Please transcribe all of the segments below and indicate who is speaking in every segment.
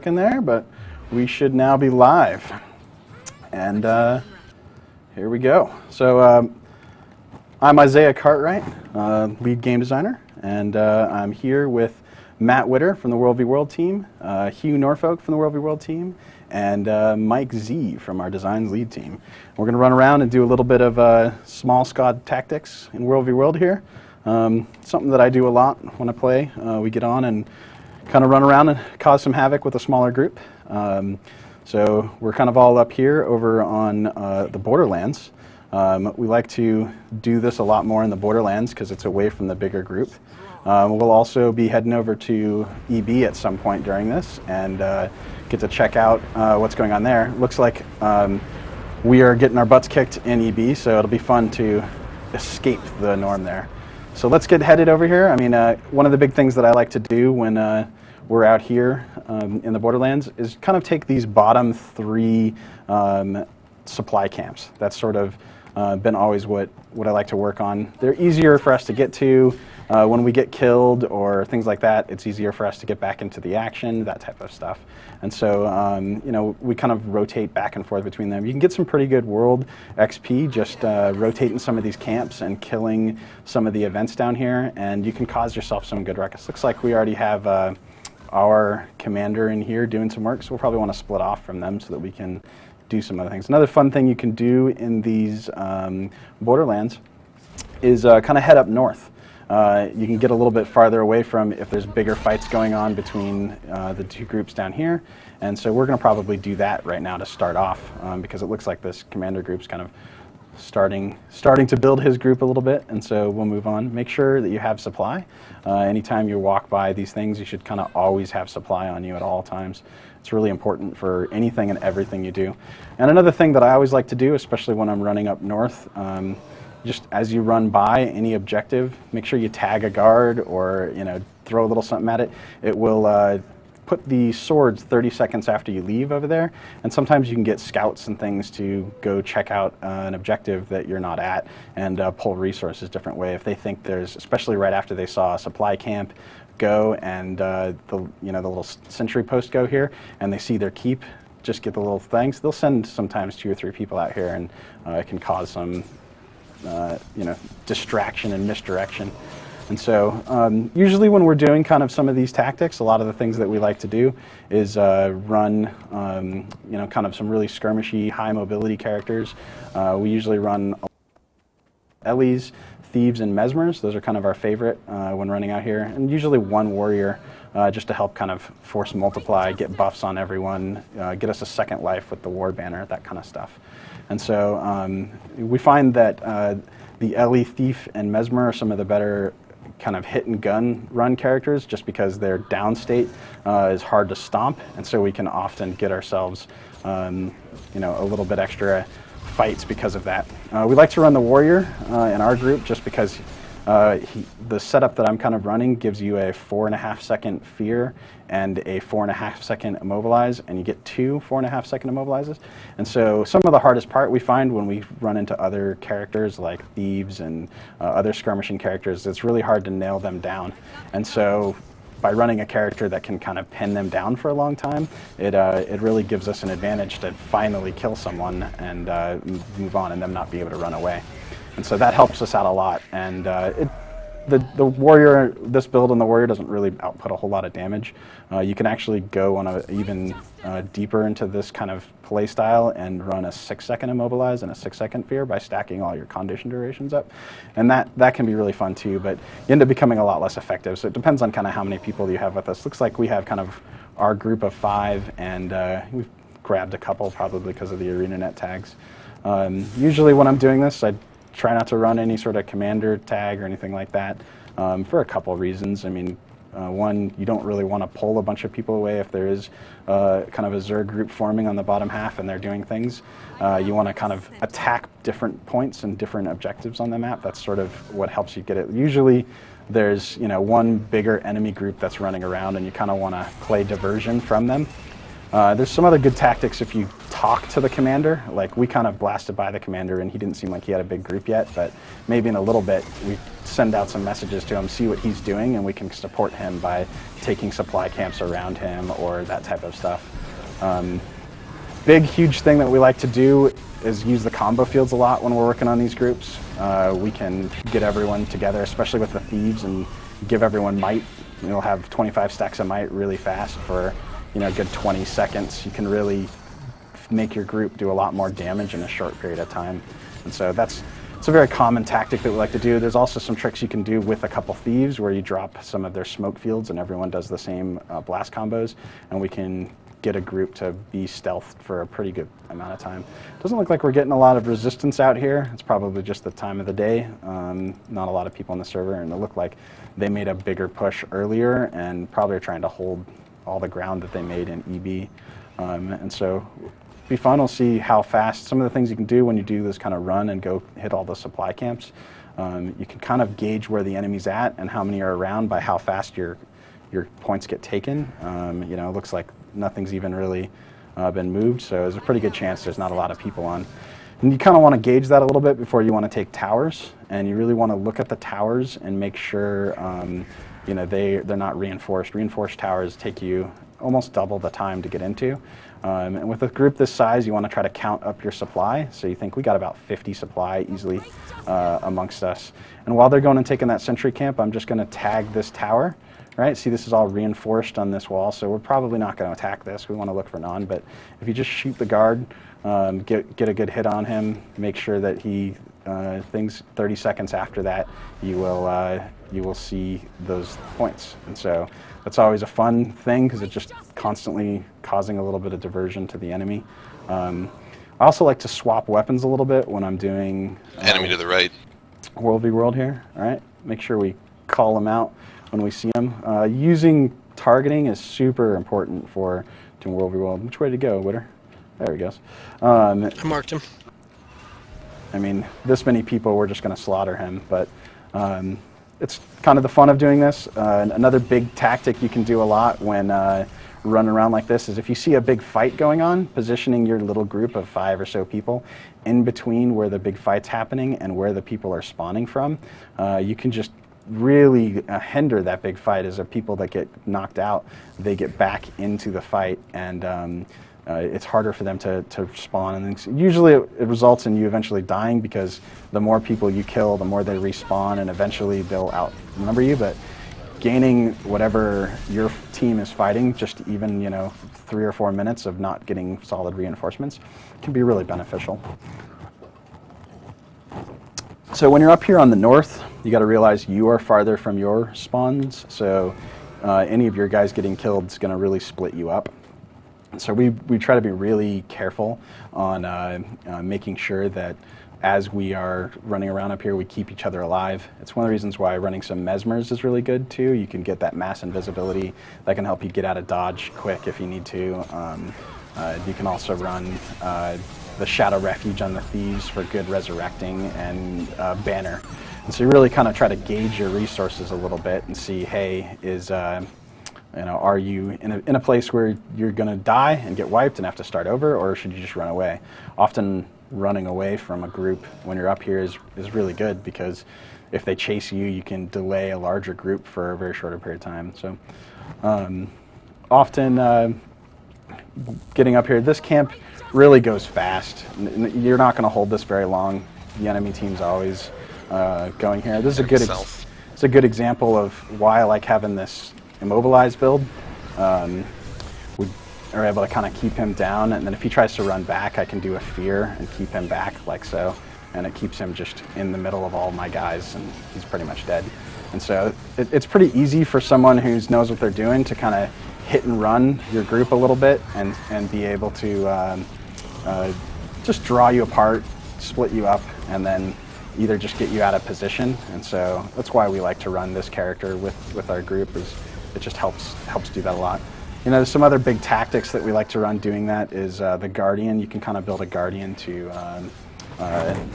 Speaker 1: stuck in there, but we should now be live. And here we go. So I'm Isaiah Cartwright, lead game designer, and I'm here with Matt Witter from the WvW team, Hugh Norfolk from the WvW team, and Mike Z from our designs lead team. We're going to run around and do a little bit of small squad tactics in WvW here. Something that I do a lot when I play. We get on and kind of run around and cause some havoc with a smaller group. So we're kind of all up here over on the Borderlands. We like to do this a lot more in the Borderlands because it's away from the bigger group. We'll also be heading over to EB at some point during this and get to check out what's going on there. Looks like we are getting our butts kicked in EB, so it'll be fun to escape the norm there. So let's get headed over here. I mean, one of the big things that I like to do when we're out here in the Borderlands is kind of take these bottom three supply camps. That's sort of been always what I like to work on. They're easier for us to get to when we get killed or things like that. It's easier for us to get back into the action, that type of stuff. And so, you know, we kind of rotate back and forth between them. You can get some pretty good world XP just rotating some of these camps and killing some of the events down here, and you can cause yourself some good ruckus. Looks like we already have our commander in here doing some work, so we'll probably want to split off from them so that we can do some other things. Another fun thing you can do in these Borderlands is kind of head up north. You can get a little bit farther away from if there's bigger fights going on between the two groups down here, and so we're going to probably do that right now to start off because it looks like this commander group's kind of starting to build his group a little bit, and so we'll move on. Make sure that you have supply. Anytime you walk by these things, you should kind of always have supply on you at all times. It's really important for anything and everything you do. And another thing that I always like to do, especially when I'm running up north, just as you run by any objective, make sure you tag a guard or, you know, throw a little something at it. It will put the swords 30 seconds after you leave over there, and sometimes you can get scouts and things to go check out an objective that you're not at and pull resources a different way. If they think there's, especially right after they saw a supply camp go and the little sentry post go here, and they see their keep, just get the little things. They'll send sometimes 2 or 3 people out here, and it can cause some distraction and misdirection. And so usually when we're doing kind of some of these tactics, a lot of the things that we like to do is run kind of some really skirmishy, high mobility characters. We usually run Ellies, Thieves, and Mesmers. Those are kind of our favorite when running out here. And usually one warrior just to help kind of force multiply, get buffs on everyone, get us a second life with the war banner, that kind of stuff. And so we find that the Ellie, Thief, and Mesmer are some of the better kind of hit and gun run characters just because their downstate is hard to stomp, and so we can often get ourselves a little bit extra fights because of that. We like to run the warrior in our group just because the setup that I'm kind of running gives you a 4.5 second fear and a 4.5 second immobilize, and you get 2 4.5 second immobilizes. And so some of the hardest part we find when we run into other characters like Thieves and other skirmishing characters, it's really hard to nail them down. And so by running a character that can kind of pin them down for a long time, it really gives us an advantage to finally kill someone and move on and them not be able to run away. And so that helps us out a lot. And the warrior, this build on the warrior doesn't really output a whole lot of damage. You can actually go on even deeper into this kind of play style and run a 6 second immobilize and a 6 second fear by stacking all your condition durations up. And that can be really fun too, but you end up becoming a lot less effective. So it depends on kind of how many people you have with us. Looks like we have kind of our group of 5, and we've grabbed a couple probably because of the ArenaNet tags. Usually when I'm doing this, I try not to run any sort of commander tag or anything like that for a couple of reasons. I mean, one, you don't really want to pull a bunch of people away if there is kind of a Zerg group forming on the bottom half and they're doing things. You want to kind of attack different points and different objectives on the map. That's sort of what helps you get it. Usually there's one bigger enemy group that's running around, and you kind of want to play diversion from them. There's some other good tactics if you talk to the commander. Like, we kind of blasted by the commander and he didn't seem like he had a big group yet, but maybe in a little bit we send out some messages to him, see what he's doing, and we can support him by taking supply camps around him or that type of stuff. Big, huge thing that we like to do is use the combo fields a lot when we're working on these groups. We can get everyone together, especially with the thieves, and give everyone might. You'll have 25 stacks of might really fast for, you know, a good 20 seconds. You can really make your group do a lot more damage in a short period of time. And so it's a very common tactic that we like to do. There's also some tricks you can do with a couple thieves where you drop some of their smoke fields and everyone does the same blast combos, and we can get a group to be stealthed for a pretty good amount of time. Doesn't look like we're getting a lot of resistance out here. It's probably just the time of the day. Not a lot of people on the server, and it looked like they made a bigger push earlier and probably are trying to hold all the ground that they made in EB. And so it'll be fun. We'll see how fast, some of the things you can do when you do this kind of run and go hit all the supply camps. You can kind of gauge where the enemy's at and how many are around by how fast your points get taken. You know, it looks like nothing's even really been moved, so there's a pretty good chance there's not a lot of people on. And you kind of want to gauge that a little bit before you want to take towers, and you really want to look at the towers and make sure you know, they're not reinforced. Reinforced towers take you almost double the time to get into. And with a group this size, you want to try to count up your supply. So you think we got about 50 supply easily amongst us. And while they're going and taking that sentry camp, I'm just going to tag this tower. Right? See, this is all reinforced on this wall, so we're probably not going to attack this. We want to look for none, but if you just shoot the guard, get a good hit on him, make sure that he things 30 seconds after that, you will see those points. And so that's always a fun thing because it's just constantly causing a little bit of diversion to the enemy. I also like to swap weapons a little bit when I'm doing
Speaker 2: enemy to the right.
Speaker 1: World v World here. All right, make sure we call them out when we see them. Using targeting is super important for doing World v World. Which way to go, Witter? There he goes.
Speaker 3: I marked him.
Speaker 1: I mean, this many people, we're just going to slaughter him, but it's kind of the fun of doing this. Another big tactic you can do a lot when running around like this is if you see a big fight going on, positioning your little group of 5 or so people in between where the big fight's happening and where the people are spawning from, you can just really hinder that big fight. As the people that get knocked out, they get back into the fight, and it's harder for them to spawn. And usually it results in you eventually dying because the more people you kill, the more they respawn, and eventually they'll outnumber you. But gaining whatever your team is fighting, just even, you know, 3 or 4 minutes of not getting solid reinforcements can be really beneficial. So when you're up here on the north, you got to realize you are farther from your spawns, so any of your guys getting killed is going to really split you up. So we try to be really careful on making sure that as we are running around up here, we keep each other alive. It's one of the reasons why running some mesmers is really good too. You can get that mass invisibility that can help you get out of dodge quick if you need to. You can also run the Shadow Refuge on the Thieves for good resurrecting, and Banner. And so you really kind of try to gauge your resources a little bit and see, hey, you know, are you in a place where you're going to die and get wiped and have to start over, or should you just run away? Often running away from a group when you're up here is really good, because if they chase you, you can delay a larger group for a very shorter period of time. So often getting up here, this camp really goes fast. You're not going to hold this very long. The enemy team's always going here. This is it's a good example of why I like having this immobilized build. We are able to kind of keep him down, and then if he tries to run back, I can do a fear and keep him back like so, and it keeps him just in the middle of all my guys, and he's pretty much dead. And so it's pretty easy for someone who knows what they're doing to kind of hit and run your group a little bit and be able to just draw you apart, split you up, and then either just get you out of position. And so that's why we like to run this character with our group, is it just helps do that a lot. You know, there's some other big tactics that we like to run doing that is the Guardian. You can kind of build a Guardian to kind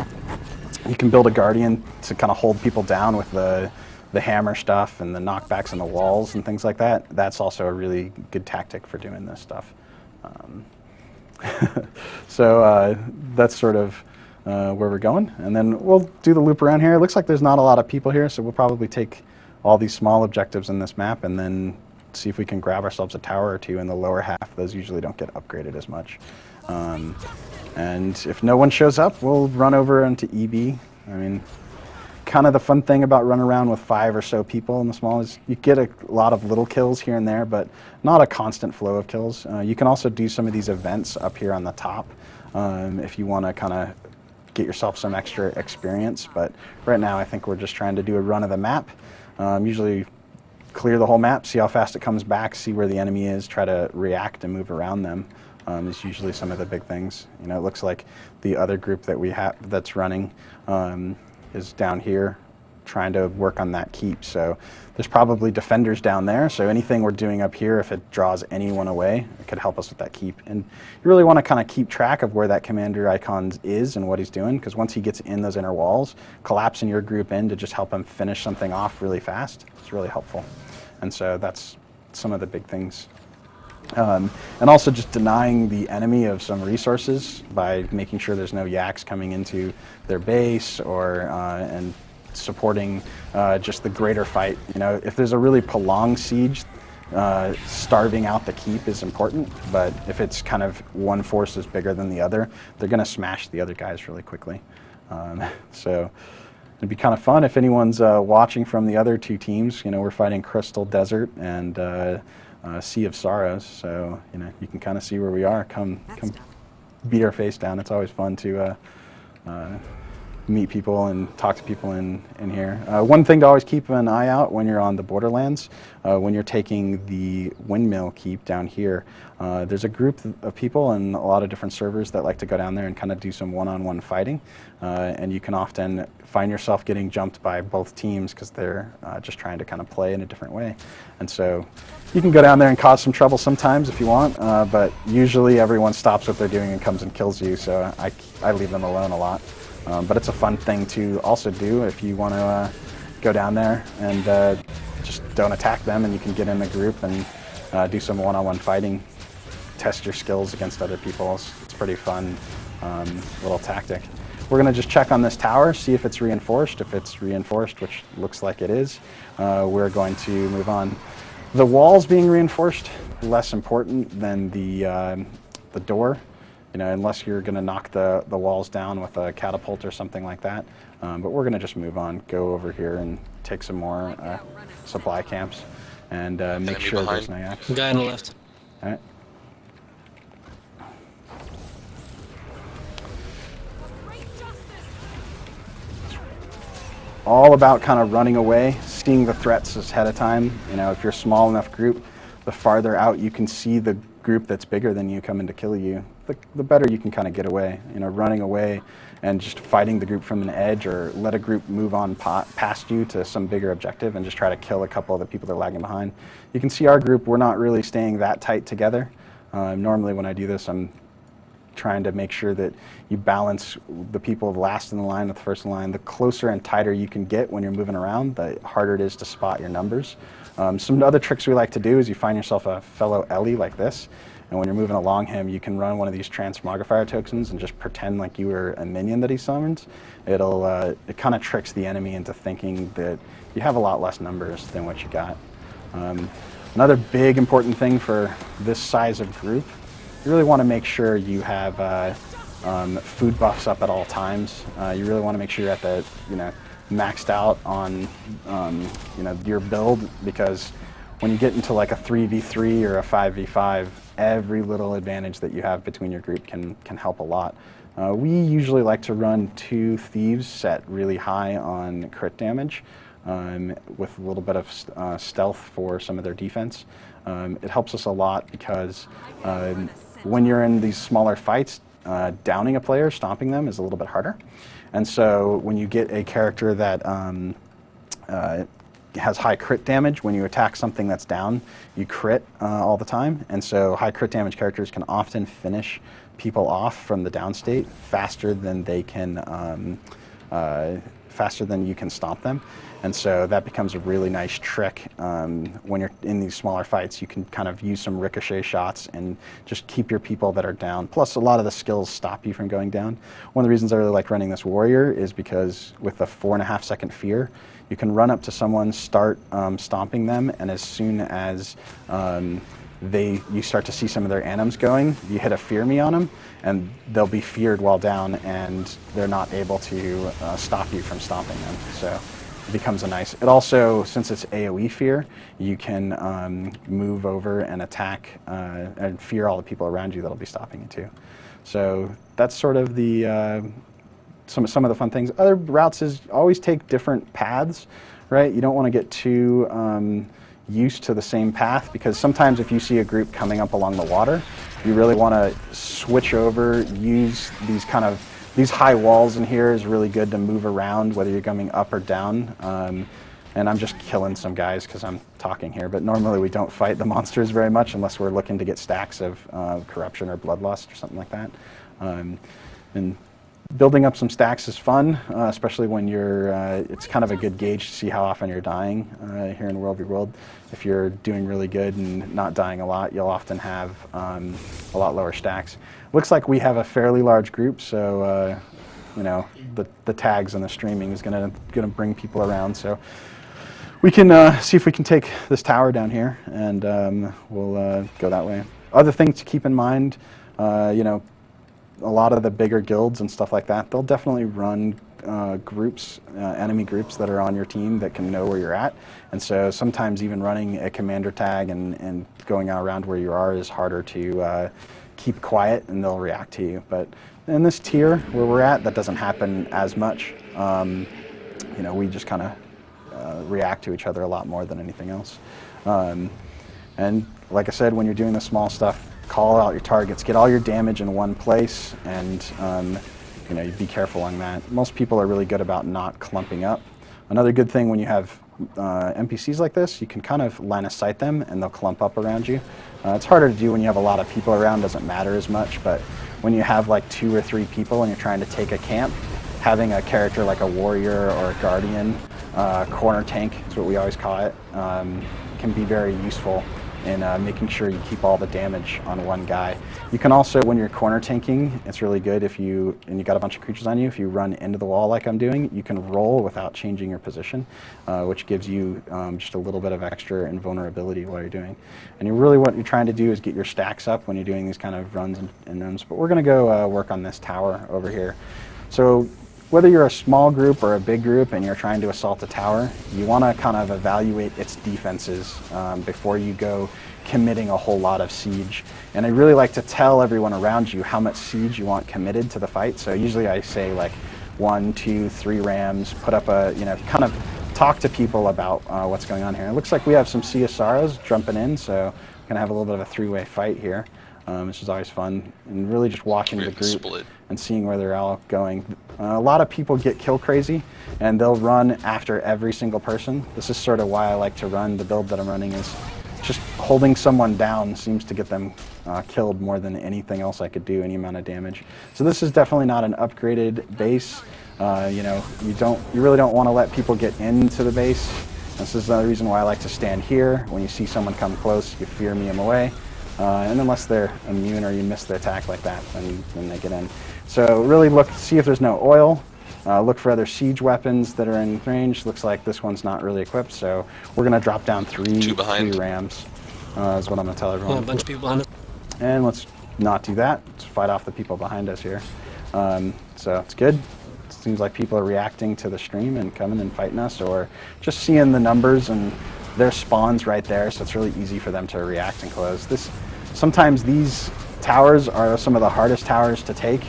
Speaker 1: of hold people down with the hammer stuff and the knockbacks on the walls and things like that. That's also a really good tactic for doing this stuff. So that's sort of where we're going. And then we'll do the loop around here. It looks like there's not a lot of people here, so we'll probably take all these small objectives in this map and then see if we can grab ourselves a tower or two in the lower half. Those usually don't get upgraded as much. And if no one shows up, we'll run over into EB. I mean, kind of the fun thing about running around with 5 or so people in the small is you get a lot of little kills here and there, but not a constant flow of kills. You can also do some of these events up here on the top if you want to kind of get yourself some extra experience. But right now I think we're just trying to do a run of the map. Usually clear the whole map, see how fast it comes back, see where the enemy is, try to react and move around them. Is usually some of the big things. You know, it looks like the other group that we have that's running is down here trying to work on that keep. So there's probably defenders down there. So anything we're doing up here, if it draws anyone away, it could help us with that keep. And you really want to kind of keep track of where that commander icon is and what he's doing, because once he gets in those inner walls, collapsing your group in to just help him finish something off really fast is really helpful. And so that's some of the big things. And also just denying the enemy of some resources by making sure there's no yaks coming into their base, or and supporting just the greater fight. You know, if there's a really prolonged siege, starving out the keep is important, but if it's kind of one force is bigger than the other, they're going to smash the other guys really quickly. So it'd be kind of fun if anyone's watching from the other two teams. You know, we're fighting Crystal Desert and Sea of Sorrows, so you know you can kind of see where we are. Come beat our face down. It's always fun to meet people and talk to people in here. One thing to always keep an eye out when you're on the Borderlands, when you're taking the windmill keep down here, there's a group of people in a lot of different servers that like to go down there and kind of do some one-on-one fighting, and you can often find yourself getting jumped by both teams because they're just trying to kind of play in a different way. And so you can go down there and cause some trouble sometimes if you want, but usually everyone stops what they're doing and comes and kills you, so I leave them alone a lot. But it's a fun thing to also do if you want to go down there and just don't attack them, and you can get in the group and do some one-on-one fighting, test your skills against other people. It's pretty fun little tactic. We're going to just check on this tower, see if it's reinforced. If it's reinforced, which looks like it is, we're going to move on. The walls being reinforced, less important than the door. You know, unless you're going to knock the walls down with a catapult or something like that. But we're going to just move on, go over here and take some more supply camps and make sure there's no yaks.
Speaker 2: Guy on the left.
Speaker 1: All right. All about kind of running away, seeing the threats ahead of time. You know, if you're a small enough group, the farther out you can see the group that's bigger than you coming to kill you, the better you can kind of get away. You know, running away and just fighting the group from an edge, or let a group move on past you to some bigger objective and just try to kill a couple of the people that are lagging behind. You can see our group, we're not really staying that tight together. Normally when I do this, I'm trying to make sure that you balance the people last in the line with the first in line. The closer and tighter you can get when you're moving around, the harder it is to spot your numbers. Some other tricks we like to do is you find yourself a fellow Ellie like this, and when you're moving along him, you can run one of these transmogrifier tokens and just pretend like you were a minion that he summons. It kind of tricks the enemy into thinking that you have a lot less numbers than what you got. Another big important thing for this size of group, you really want to make sure you have food buffs up at all times. You really want to make sure you're at the, maxed out on your build, because when you get into like a 3v3 or a 5v5, every little advantage that you have between your group can help a lot. We usually like to run 2 thieves set really high on crit damage with a little bit of stealth for some of their defense. It helps us a lot because when you're in these smaller fights, downing a player, stomping them is a little bit harder. And so when you get a character that has high crit damage, when you attack something that's down, you crit all the time. And so high crit damage characters can often finish people off from the down state faster than they can faster than you can stomp them. And so that becomes a really nice trick when you're in these smaller fights. You can kind of use some ricochet shots and just keep your people that are down. Plus, a lot of the skills stop you from going down. One of the reasons I really like running this warrior is because with the 4.5 second fear, you can run up to someone, start stomping them, and as soon as you start to see some of their anims going, you hit a fear me on them, and they'll be feared while down, and they're not able to stop you from stomping them. So it becomes a nice. It also, since it's AOE fear, you can move over and attack and fear all the people around you that'll be stopping you too. So that's sort of the some of the fun things. Other routes is always take different paths, right? You don't want to get too used to the same path, because sometimes if you see a group coming up along the water, you really want to switch over, use these high walls in here is really good to move around, whether you're coming up or down. And I'm just killing some guys because I'm talking here, but normally we don't fight the monsters very much unless we're looking to get stacks of corruption or bloodlust or something like that. And building up some stacks is fun, especially when you're, it's kind of a good gauge to see how often you're dying here in WvW. If you're doing really good and not dying a lot, you'll often have a lot lower stacks. Looks like we have a fairly large group, so you know, the tags and the streaming is gonna bring people around. So we can see if we can take this tower down here, and we'll go that way. Other things to keep in mind, you know, a lot of the bigger guilds and stuff like that, they'll definitely run groups, enemy groups that are on your team that can know where you're at. And so sometimes even running a commander tag and going around where you are is harder to keep quiet, and they'll react to you. But in this tier where we're at, that doesn't happen as much. You know, we just kind of react to each other a lot more than anything else. And like I said, when you're doing the small stuff, call out your targets, get all your damage in one place, and you know, you be careful on that. Most people are really good about not clumping up. Another good thing when you have NPCs like this, you can kind of line of sight them and they'll clump up around you. It's harder to do when you have a lot of people around, doesn't matter as much, but when you have like 2 or 3 people and you're trying to take a camp, having a character like a warrior or a guardian, corner tank is what we always call it, can be very useful in making sure you keep all the damage on one guy. You can also, when you're corner tanking, it's really good if you got a bunch of creatures on you, if you run into the wall like I'm doing, you can roll without changing your position, which gives you just a little bit of extra invulnerability while you're doing. And what you're trying to do is get your stacks up when you're doing these kind of runs and runs. But we're gonna go work on this tower over here. So whether you're a small group or a big group and you're trying to assault a tower, you want to kind of evaluate its defenses before you go committing a whole lot of siege. And I really like to tell everyone around you how much siege you want committed to the fight. So usually I say like 1, 2, 3 rams, put up a, you know, kind of talk to people about what's going on here. It looks like we have some Sea of Sorrows jumping in, so we're going to have a little bit of a 3-way fight here. Which is always fun, and really just watching the group and seeing where they're all going. A lot of people get kill crazy, and they'll run after every single person. This is sort of why I like to run the build that I'm running, is just holding someone down seems to get them killed more than anything else I could do, any amount of damage. So this is definitely not an upgraded base. You know, you really don't want to let people get into the base. This is another reason why I like to stand here. When you see someone come close, you fear me them away. And unless they're immune or you miss the attack like that, then they get in. So really see if there's no oil. Look for other siege weapons that are in range. Looks like this one's not really equipped, so we're going to drop down three rams, is what I'm going to tell everyone.
Speaker 2: A bunch of people behind us.
Speaker 1: And let's not do that. Let's fight off the people behind us here. So it's good. It seems like people are reacting to the stream and coming and fighting us, or just seeing the numbers and their spawns right there, so it's really easy for them to react and close. Sometimes these towers are some of the hardest towers to take,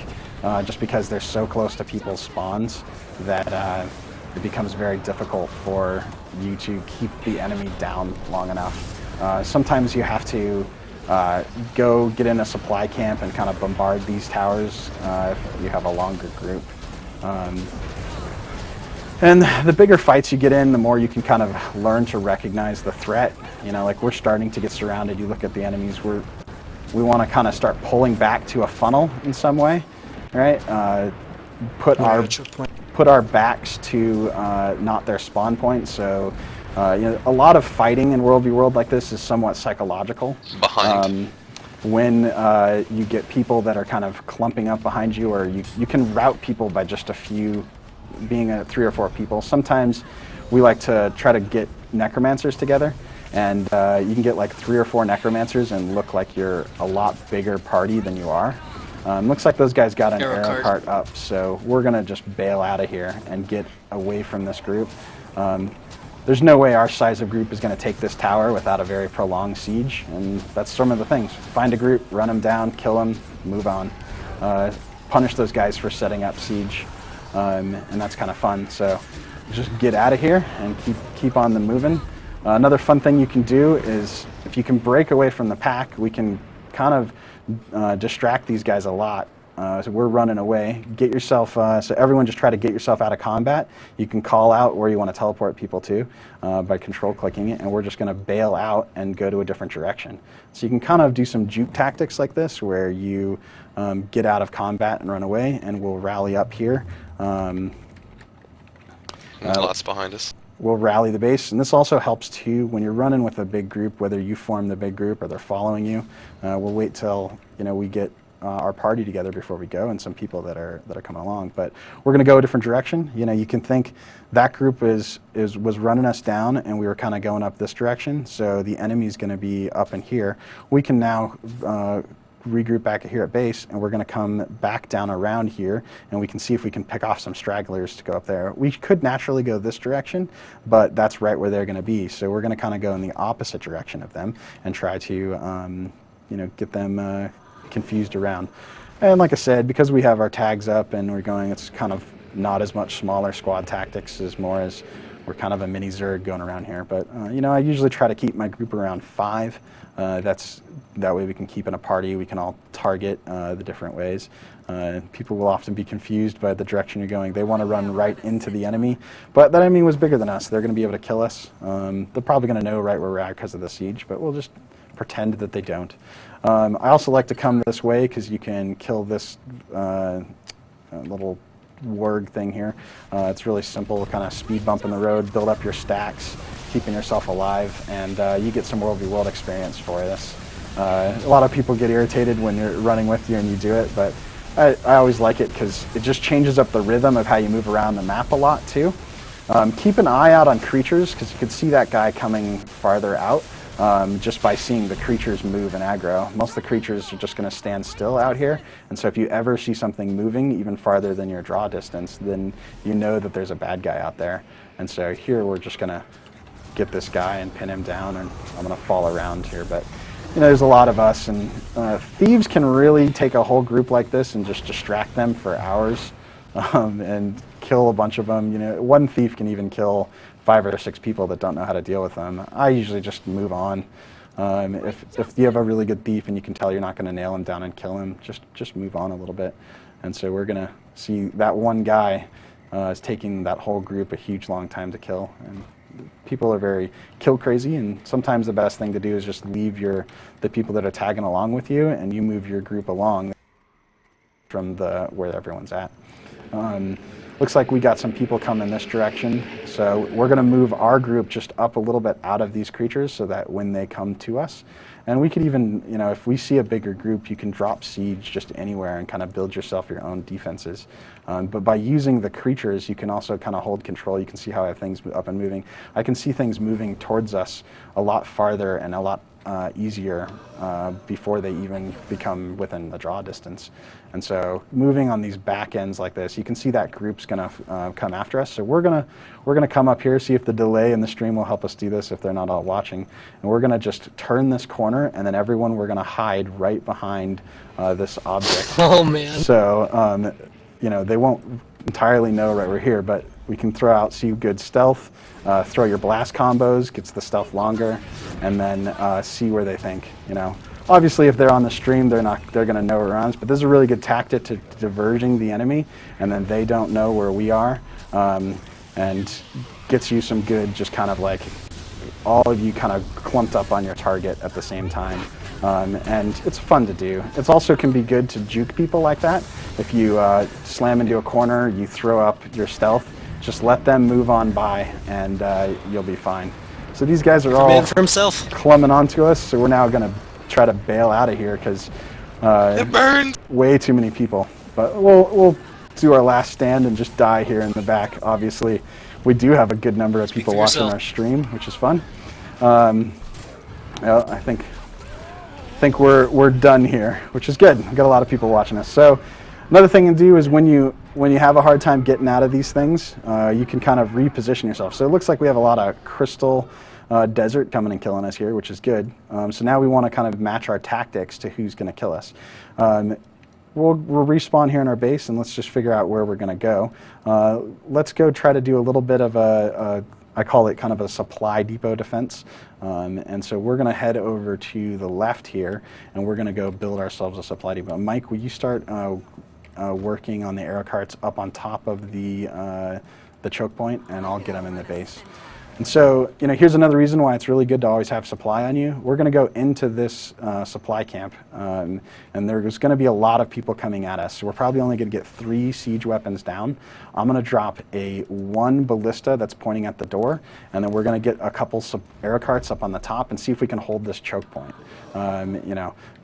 Speaker 1: just because they're so close to people's spawns that it becomes very difficult for you to keep the enemy down long enough. Sometimes you have to go get in a supply camp and kind of bombard these towers if you have a longer group. And the bigger fights you get in, the more you can kind of learn to recognize the threat. You know, like we're starting to get surrounded. You look at the enemies, we want to kind of start pulling back to a funnel in some way, right? Put our put our backs to not their spawn point. So a lot of fighting in World v. World like this is somewhat psychological.
Speaker 2: Behind.
Speaker 1: When you get people that are kind of clumping up behind you, or you can route people by just a few, being 3 or 4 people. Sometimes we like to try to get necromancers together, and you can get like 3 or 4 necromancers and look like you're a lot bigger party than you are. Looks like those guys got an arrow cart up, so we're gonna just bail out of here and get away from this group. There's no way our size of group is going to take this tower without a very prolonged siege, and that's some of the things. Find a group, run them down, kill them, move on. Punish those guys for setting up siege, and that's kind of fun. So just get out of here and keep on them moving. Another fun thing you can do is, if you can break away from the pack, we can kind of distract these guys a lot. So we're running away. Get yourself, so everyone just try to get yourself out of combat. You can call out where you want to teleport people to by control clicking it, and we're just going to bail out and go to a different direction. So you can kind of do some juke tactics like this, where you get out of combat and run away, and we'll rally up here.
Speaker 2: Lots behind us.
Speaker 1: We'll rally the base, and this also helps too when you're running with a big group, whether you form the big group or they're following you. We'll wait till we get our party together before we go, and some people that are coming along. But we're going to go a different direction. You can think that group was running us down, and we were kind of going up this direction. So the enemy's going to be up in here. We can now regroup back here at base, and we're going to come back down around here, and we can see if we can pick off some stragglers to go up there. We could naturally go this direction, but that's right where they're going to be. So we're going to kind of go in the opposite direction of them and try to get them confused around. And like I said, because we have our tags up and we're going, it's kind of not as much smaller squad tactics, as more as we're kind of a mini zerg going around here. But I usually try to keep my group around 5. That way we can keep in a party, we can all target the different ways. People will often be confused by the direction you're going. They want to run right into the enemy, but that enemy was bigger than us. They're going to be able to kill us. They're probably going to know right where we're at because of the siege, but we'll just pretend that they don't. I also like to come this way because you can kill this little warg thing here. It's really simple, kind of speed bump in the road, build up your stacks, keeping yourself alive, and you get some World v. World experience for this. A lot of people get irritated when you're running with you and you do it, but I always like it because it just changes up the rhythm of how you move around the map a lot too. Keep an eye out on creatures, because you can see that guy coming farther out. Just by seeing the creatures move and aggro. Most of the creatures are just going to stand still out here, and so if you ever see something moving even farther than your draw distance, then you know that there's a bad guy out there. And so here we're just going to get this guy and pin him down, and I'm going to fall around here. But there's a lot of us, and thieves can really take a whole group like this and just distract them for hours and kill a bunch of them. One thief can even kill 5 or 6 people that don't know how to deal with them. I usually just move on. If you have a really good thief and you can tell you're not going to nail him down and kill him, just move on a little bit. And so we're going to see that one guy is taking that whole group a huge long time to kill. And people are very kill crazy, and sometimes the best thing to do is just leave the people that are tagging along with you, and you move your group along from where everyone's at. Looks like we got some people coming this direction, so we're going to move our group just up a little bit out of these creatures so that when they come to us, and we could even, if we see a bigger group, you can drop siege just anywhere and kind of build yourself your own defenses. But by using the creatures, you can also kind of hold control. You can see how I have things up and moving. I can see things moving towards us a lot farther and a lot easier before they even become within the draw distance. And so moving on these back ends like this, you can see that group's going to come after us. So we're gonna come up here, see if the delay in the stream will help us do this if they're not all watching. And we're going to just turn this corner, and then everyone, we're going to hide right behind this object.
Speaker 3: Oh man!
Speaker 1: So they won't entirely know right we're here, but we can throw out, see good stealth, throw your blast combos, gets the stealth longer, and then see where they think. Obviously, if they're on the stream, they're going to know where we're on, but this is a really good tactic to diverging the enemy, and then they don't know where we are, and gets you some good, just kind of like all of you kind of clumped up on your target at the same time. and it's fun to do. It also can be good to juke people like that. If you slam into a corner, you throw up your stealth, just let them move on by, and you'll be fine. So these guys are all
Speaker 3: for himself.
Speaker 1: clumbing onto us, so we're now going to try to bail out of here because
Speaker 2: It burns!
Speaker 1: way too many people. But we'll do our last stand and just die here in the back. Obviously, we do have a good number of people watching our stream, which is fun. Well, I think we're done here, which is good. We've got a lot of people watching us. So another thing to do is when you have a hard time getting out of these things, you can kind of reposition yourself. So it looks like we have a lot of crystal desert coming and killing us here, which is good. So now we want to kind of match our tactics to who's going to kill us. We'll respawn here in our base, and let's just figure out where we're going to go. Let's go try to do a little bit of I call it kind of a supply depot defense. And so we're going to head over to the left here, and we're going to go build ourselves a supply depot. Mike, will you start working on the arrow carts up on top of the choke point, and I'll get them in the base. And so, here's another reason why it's really good to always have supply on you. We're going to go into this supply camp, and there's going to be a lot of people coming at us. So we're probably only going to get 3 siege weapons down. I'm going to drop one ballista that's pointing at the door, and then we're going to get a couple arrow carts up on the top and see if we can hold this choke point.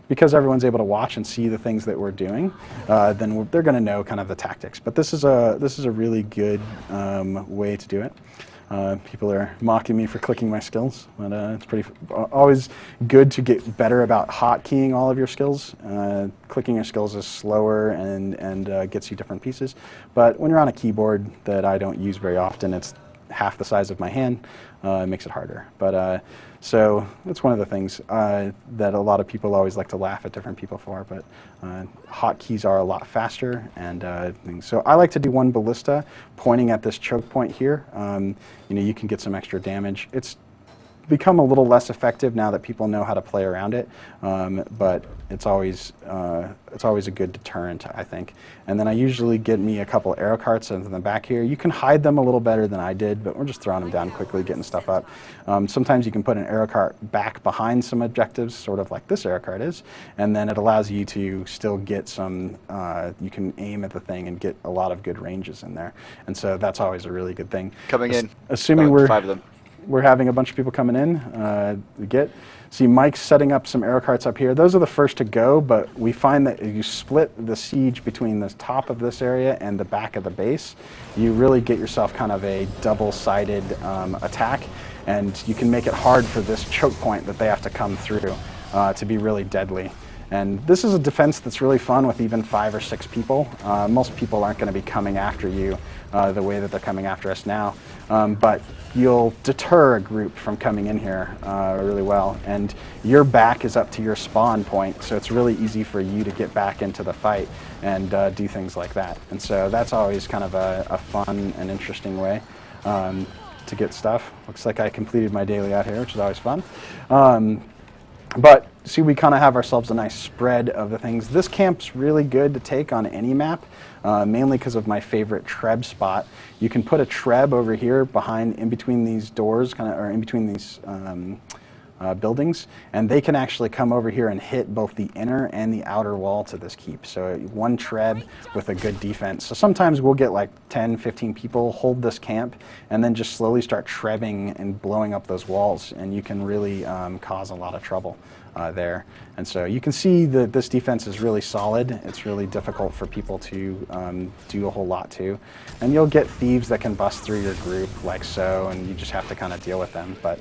Speaker 1: Because everyone's able to watch and see the things that we're doing, then they're going to know kind of the tactics. But this is a really good way to do it. People are mocking me for clicking my skills, but it's always good to get better about hotkeying all of your skills. Clicking your skills is slower and gets you different pieces. But when you're on a keyboard that I don't use very often, it's half the size of my hand. It makes it harder. But so that's one of the things that a lot of people always like to laugh at different people for. But hotkeys are a lot faster, and things. So I like to do one ballista pointing at this choke point here. You can get some extra damage. It's become a little less effective now that people know how to play around it, but it's always a good deterrent, I think. And then I usually get me a couple arrow carts in the back here. You can hide them a little better than I did, but we're just throwing them down quickly, getting stuff up. Sometimes you can put an arrow cart back behind some objectives, sort of like this arrow cart is, and then it allows you to still get some, you can aim at the thing and get a lot of good ranges in there. And so that's always a really good thing.
Speaker 4: Coming in.
Speaker 1: Assuming
Speaker 4: 5 of them.
Speaker 1: We're having a bunch of people coming in. See Mike's setting up some arrow carts up here. Those are the first to go, but we find that if you split the siege between the top of this area and the back of the base, you really get yourself kind of a double-sided attack, and you can make it hard for this choke point that they have to come through to be really deadly. And this is a defense that's really fun with even 5 or 6 people. Most people aren't going to be coming after you the way that they're coming after us now. But you'll deter a group from coming in here really well. And your back is up to your spawn point, so it's really easy for you to get back into the fight and do things like that. And so that's always kind of a fun and interesting way to get stuff. Looks like I completed my daily out here, which is always fun. But see, we kind of have ourselves a nice spread of the things. This camp's really good to take on any map, mainly because of my favorite treb spot. You can put a treb over here in between these doors, or in between these buildings, and they can actually come over here and hit both the inner and the outer wall to this keep. So one treb with a good defense. So sometimes we'll get like 10, 15 people, hold this camp, and then just slowly start trebbing and blowing up those walls, and you can really cause a lot of trouble there. And so you can see that this defense is really solid. It's really difficult for people to do a whole lot to. And you'll get thieves that can bust through your group like so, and you just have to kind of deal with them. But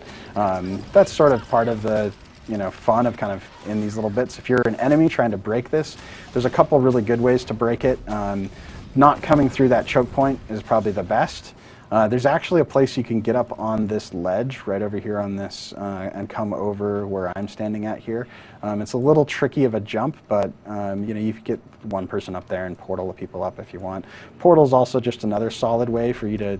Speaker 1: that's sort of part of the fun of kind of in these little bits. If you're an enemy trying to break this, there's a couple really good ways to break it. Not coming through that choke point is probably the best. There's actually a place you can get up on this ledge right over here on this and come over where I'm standing at here. It's a little tricky of a jump, but you can get one person up there and portal the people up if you want. Portal's also just another solid way for you to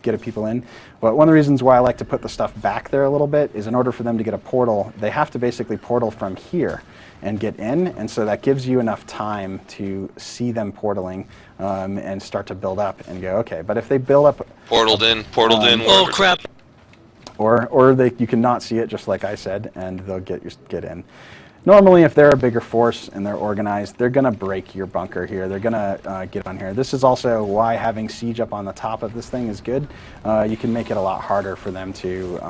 Speaker 1: get people in. But one of the reasons why I like to put the stuff back there a little bit is in order for them to get a portal, they have to basically portal from here and get in, and so that gives you enough time to see them portaling and start to build up and go, okay. But if they build up...
Speaker 2: Portaled in.
Speaker 3: Oh, crap.
Speaker 1: Or you can not see it, just like I said, and they'll get in. normally if they're a bigger force and they're organized, they're going to break your bunker here. They're going to get on here. This is also why having siege up on the top of this thing is good. You can make it a lot harder for them to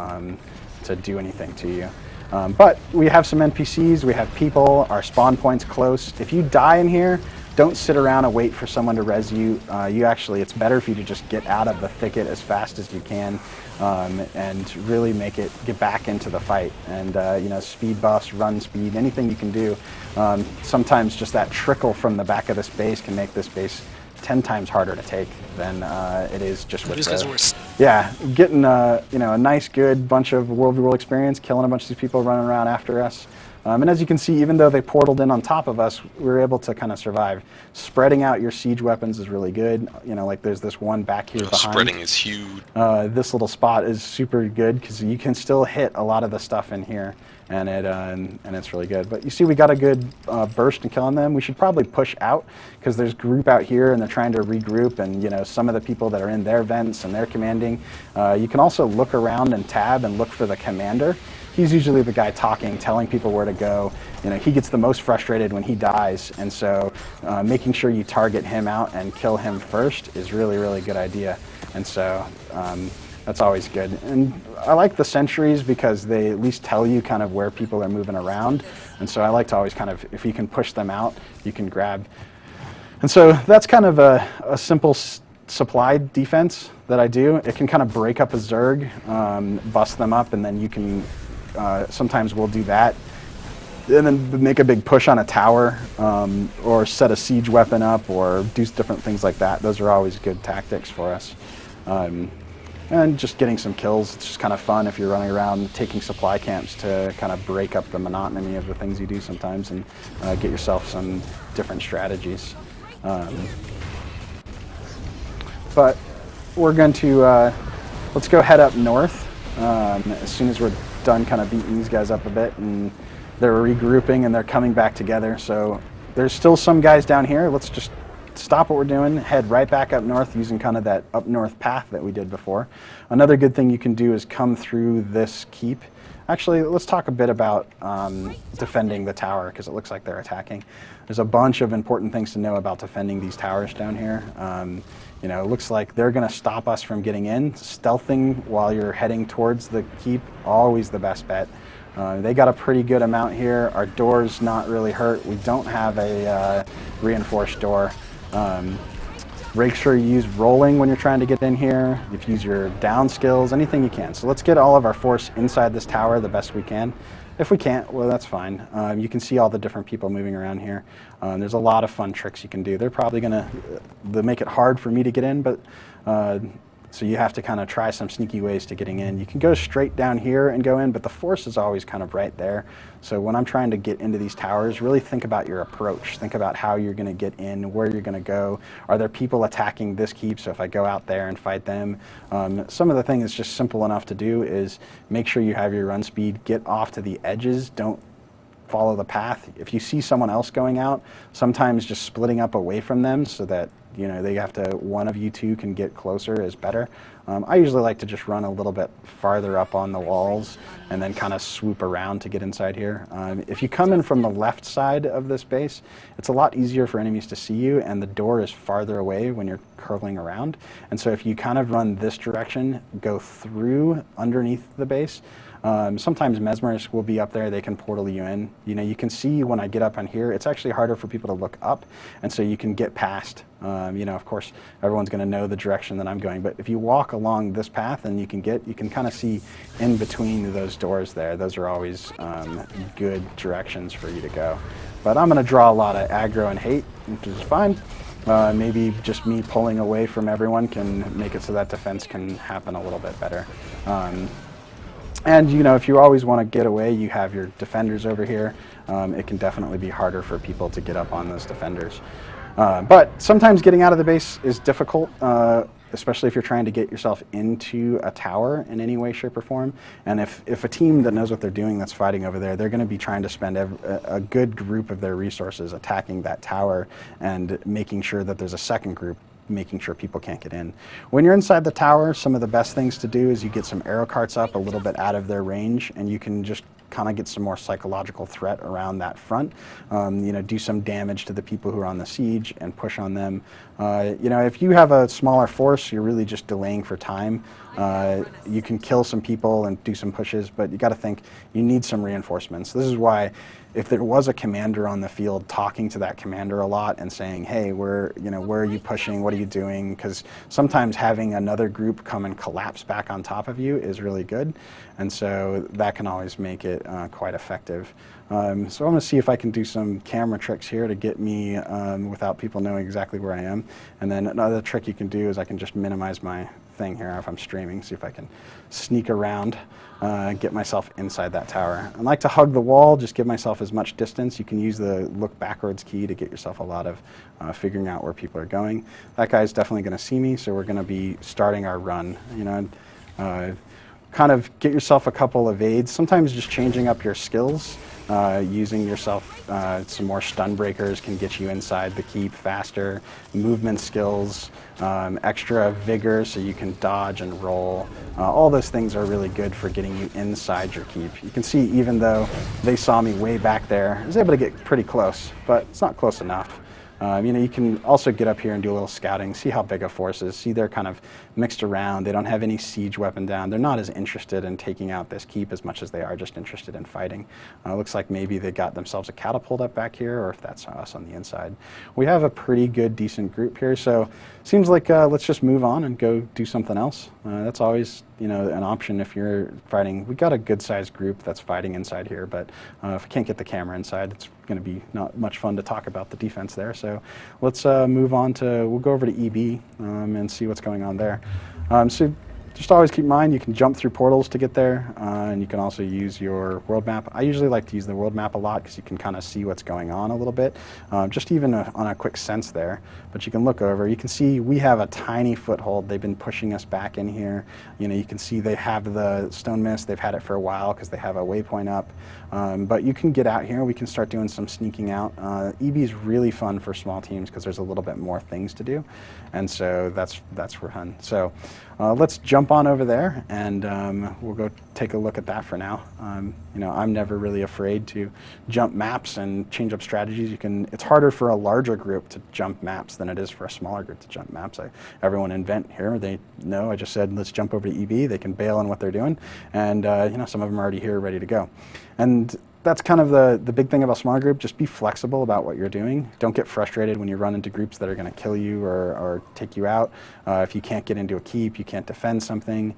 Speaker 1: do anything to you. But we have some NPCs, we have people, our spawn point's close. If you die in here, don't sit around and wait for someone to res you. It's better for you to just get out of the thicket as fast as you can and really get back into the fight. And speed buffs, run speed, anything you can do. Sometimes just that trickle from the back of this base can make this base 10 times harder to take than it is just with getting a nice good bunch of World v. World experience, killing a bunch of these people running around after us. And as you can see, even though they portaled in on top of us, we were able to kind of survive. Spreading out your siege weapons is really good. Like there's this one back here behind.
Speaker 2: Spreading is huge.
Speaker 1: This little spot is super good because you can still hit a lot of the stuff in here, and it's really good. But you see we got a good burst in killing them. We should probably push out because there's group out here and they're trying to regroup, and some of the people that are in their vents and they're commanding. You can also look around and tab and look for the commander. He's usually the guy talking, telling people where to go. He gets the most frustrated when he dies, and so making sure you target him out and kill him first is really, really good idea. And so that's always good. And I like the sentries because they at least tell you kind of where people are moving around. And so I like to always kind of, if you can push them out, you can grab. And so that's kind of a simple supply defense that I do. It can kind of break up a zerg, bust them up, and then you can sometimes we'll do that and then make a big push on a tower or set a siege weapon up or do different things like that. Those are always good tactics for us. And just getting some kills, it's just kind of fun if you're running around taking supply camps to kind of break up the monotony of the things you do sometimes and get yourself some different strategies. But we're going to, let's go head up north as soon as we're done kind of beating these guys up a bit, and they're regrouping and they're coming back together. So there's still some guys down here. Let's just stop what we're doing, head right back up north using kind of that up north path that we did before. Another good thing you can do is come through this keep. Actually, let's talk a bit about defending the tower because it looks like they're attacking. There's a bunch of important things to know about defending these towers down here. It looks like they're going to stop us from getting in. Stealthing while you're heading towards the keep, always the best bet. They got a pretty good amount here. Our door's not really hurt. We don't have a reinforced door. Make sure you use rolling when you're trying to get in here. You use your down skills, anything you can. So let's get all of our force inside this tower the best we can. If we can't, well, that's fine. You can see all the different people moving around here. There's a lot of fun tricks you can do. They're probably going to make it hard for me to get in, but so you have to kind of try some sneaky ways to getting in. You can go straight down here and go in, but the force is always kind of right there. So when I'm trying to get into these towers, really think about your approach. Think about how you're going to get in, where you're going to go. Are there people attacking this keep? So if I go out there and fight them, some of the things that's just simple enough to do is make sure you have your run speed, get off to the edges, don't follow the path. If you see someone else going out, sometimes just splitting up away from them so that they have to, one of you two can get closer is better. I usually like to just run a little bit farther up on the walls and then kind of swoop around to get inside here. If you come in from the left side of this base, it's a lot easier for enemies to see you, and the door is farther away when you're curling around. And so if you kind of run this direction, go through underneath the base, sometimes mesmerists will be up there, they can portal you in. You can see when I get up on here, it's actually harder for people to look up, and so you can get past. Of course, everyone's going to know the direction that I'm going, but if you walk along this path and you can kind of see in between those doors there. Those are always good directions for you to go. But I'm going to draw a lot of aggro and hate, which is fine. Maybe just me pulling away from everyone can make it so that defense can happen a little bit better. And if you always want to get away, you have your defenders over here. It can definitely be harder for people to get up on those defenders. But sometimes getting out of the base is difficult, especially if you're trying to get yourself into a tower in any way, shape, or form. And if a team that knows what they're doing that's fighting over there, they're going to be trying to spend a good group of their resources attacking that tower and making sure that there's a second group making sure people can't get in. When you're inside the tower, some of the best things to do is you get some arrow carts up a little bit out of their range, and you can just kind of get some more psychological threat around that front. You know, do some damage to the people who are on the siege and push on them. You know, if you have a smaller force, you're really just delaying for time. You can kill some people and do some pushes, but you got to think you need some reinforcements. This is why, if there was a commander on the field, talking to that commander a lot and saying, hey, where are you pushing? What are you doing? Because sometimes having another group come and collapse back on top of you is really good. And so that can always make it quite effective. So I'm going to see if I can do some camera tricks here to get me without people knowing exactly where I am. And then another trick you can do is I can just minimize my thing here if I'm streaming, see if I can sneak around, get myself inside that tower. I like to hug the wall, just give myself as much distance. You can use the look backwards key to get yourself a lot of figuring out where people are going. That guy's definitely going to see me, so we're going to be starting our run. You know, kind of get yourself a couple of aids. Sometimes just changing up your skills, using yourself some more stun breakers can get you inside the keep faster. Movement skills, extra vigor so you can dodge and roll. All those things are really good for getting you inside your keep. You can see even though they saw me way back there, I was able to get pretty close, but it's not close enough. You know, you can also get up here and do a little scouting, see how big a force is, see they're kind of mixed around, they don't have any siege weapon down, they're not as interested in taking out this keep as much as they are just interested in fighting. Looks like maybe they got themselves a catapult up back here, or if that's us on the inside. We have a pretty good, decent group here, so seems like let's just move on and go do something else. That's always, you know, an option if you're fighting. We got a good-sized group that's fighting inside here, but if I can't get the camera inside, it's going to be not much fun to talk about the defense there. So let's move on to, we'll go over to EB and see what's going on there. So just always keep in mind you can jump through portals to get there, and you can also use your world map. I usually like to use the world map a lot because you can kind of see what's going on a little bit, just even on a quick sense there. But you can look over, you can see we have a tiny foothold. They've been pushing us back in here. You know, you can see they have the stone mist. They've had it for a while because they have a waypoint up. But you can get out here. We can start doing some sneaking out. EB is really fun for small teams because there's a little bit more things to do, and so that's fun. So let's jump on over there, and we'll go take a look at that for now. You know, I'm never really afraid to jump maps and change up strategies. It's harder for a larger group to jump maps than it is for a smaller group to jump maps. Everyone in Vent here, they know I just said let's jump over to EB. They can bail on what they're doing, and you know, some of them are already here ready to go. And that's kind of the big thing about a small group. Just be flexible about what you're doing. Don't get frustrated when you run into groups that are going to kill you or take you out. If you can't get into a keep, you can't defend something.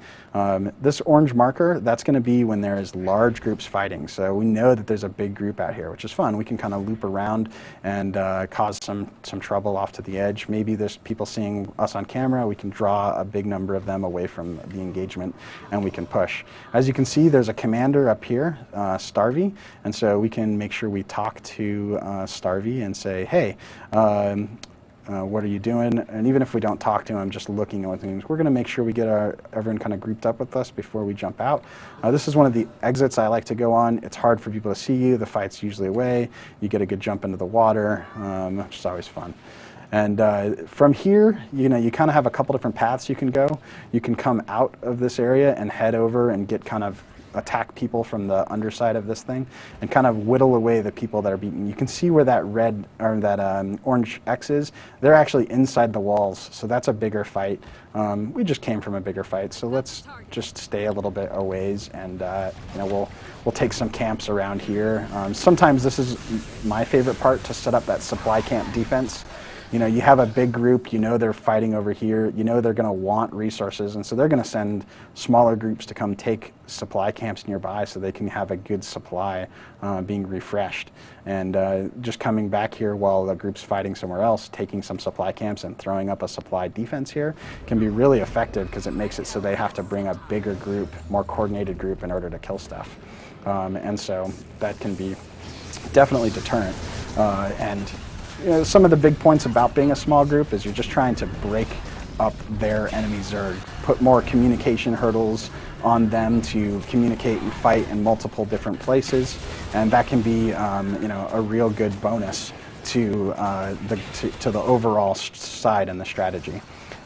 Speaker 1: This orange marker, that's going to be when there is large groups fighting. So we know that there's a big group out here, which is fun. We can kind of loop around and cause some trouble off to the edge. Maybe there's people seeing us on camera. We can draw a big number of them away from the engagement, and we can push. As you can see, there's a commander up here, Starvey. And so we can make sure we talk to Starvey and say, hey, what are you doing? And even if we don't talk to him, just looking at things, we're going to make sure we get everyone kind of grouped up with us before we jump out. This is one of the exits I like to go on. It's hard for people to see you. The fight's usually away. You get a good jump into the water, which is always fun. And from here, you know, you kind of have a couple different paths you can go. You can come out of this area and head over and get kind of attack people from the underside of this thing and kind of whittle away the people that are beaten. You can see where that red or that orange X is. They're actually inside the walls, so that's a bigger fight. We just came from a bigger fight, so let's just stay a little bit a ways, and you know, we'll take some camps around here. Sometimes this is my favorite part, to set up that supply camp defense. You know, you have a big group, you know they're fighting over here, you know they're going to want resources, and so they're going to send smaller groups to come take supply camps nearby so they can have a good supply being refreshed. And just coming back here while the group's fighting somewhere else, taking some supply camps and throwing up a supply defense here can be really effective because it makes it so they have to bring a bigger group, more coordinated group in order to kill stuff. And so that can be definitely deterrent. And you know, some of the big points about being a small group is you're just trying to break up their enemy zerg, put more communication hurdles on them to communicate and fight in multiple different places, and that can be you know, a real good bonus to the overall side and the strategy.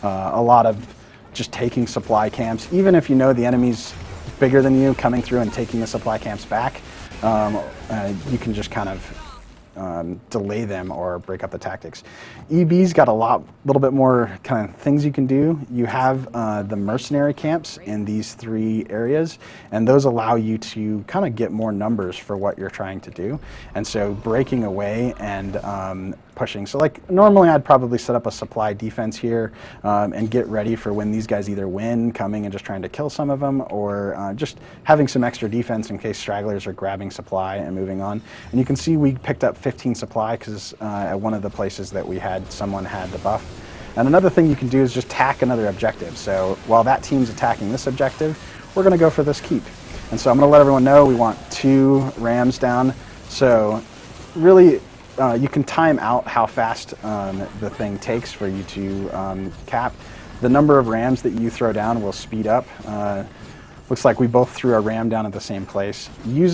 Speaker 1: A lot of just taking supply camps, even if you know the enemy's bigger than you, coming through and taking the supply camps back, you can just kind of delay them or break up the tactics. EB's got a little bit more kind of things you can do. You have the mercenary camps in these 3 areas, and those allow you to kind of get more numbers for what you're trying to do. And so breaking away and pushing. So like normally I'd probably set up a supply defense here and get ready for when these guys either win, coming and just trying to kill some of them, or just having some extra defense in case stragglers are grabbing supply and moving on. And you can see we picked up 15 supply because at one of the places that we had, someone had the buff. And another thing you can do is just tack another objective. So while that team's attacking this objective, we're going to go for this keep. And so I'm going to let everyone know we want 2 rams down. So really, you can time out how fast the thing takes for you to cap. The number of rams that you throw down will speed up. Looks like we both threw a ram down at the same place.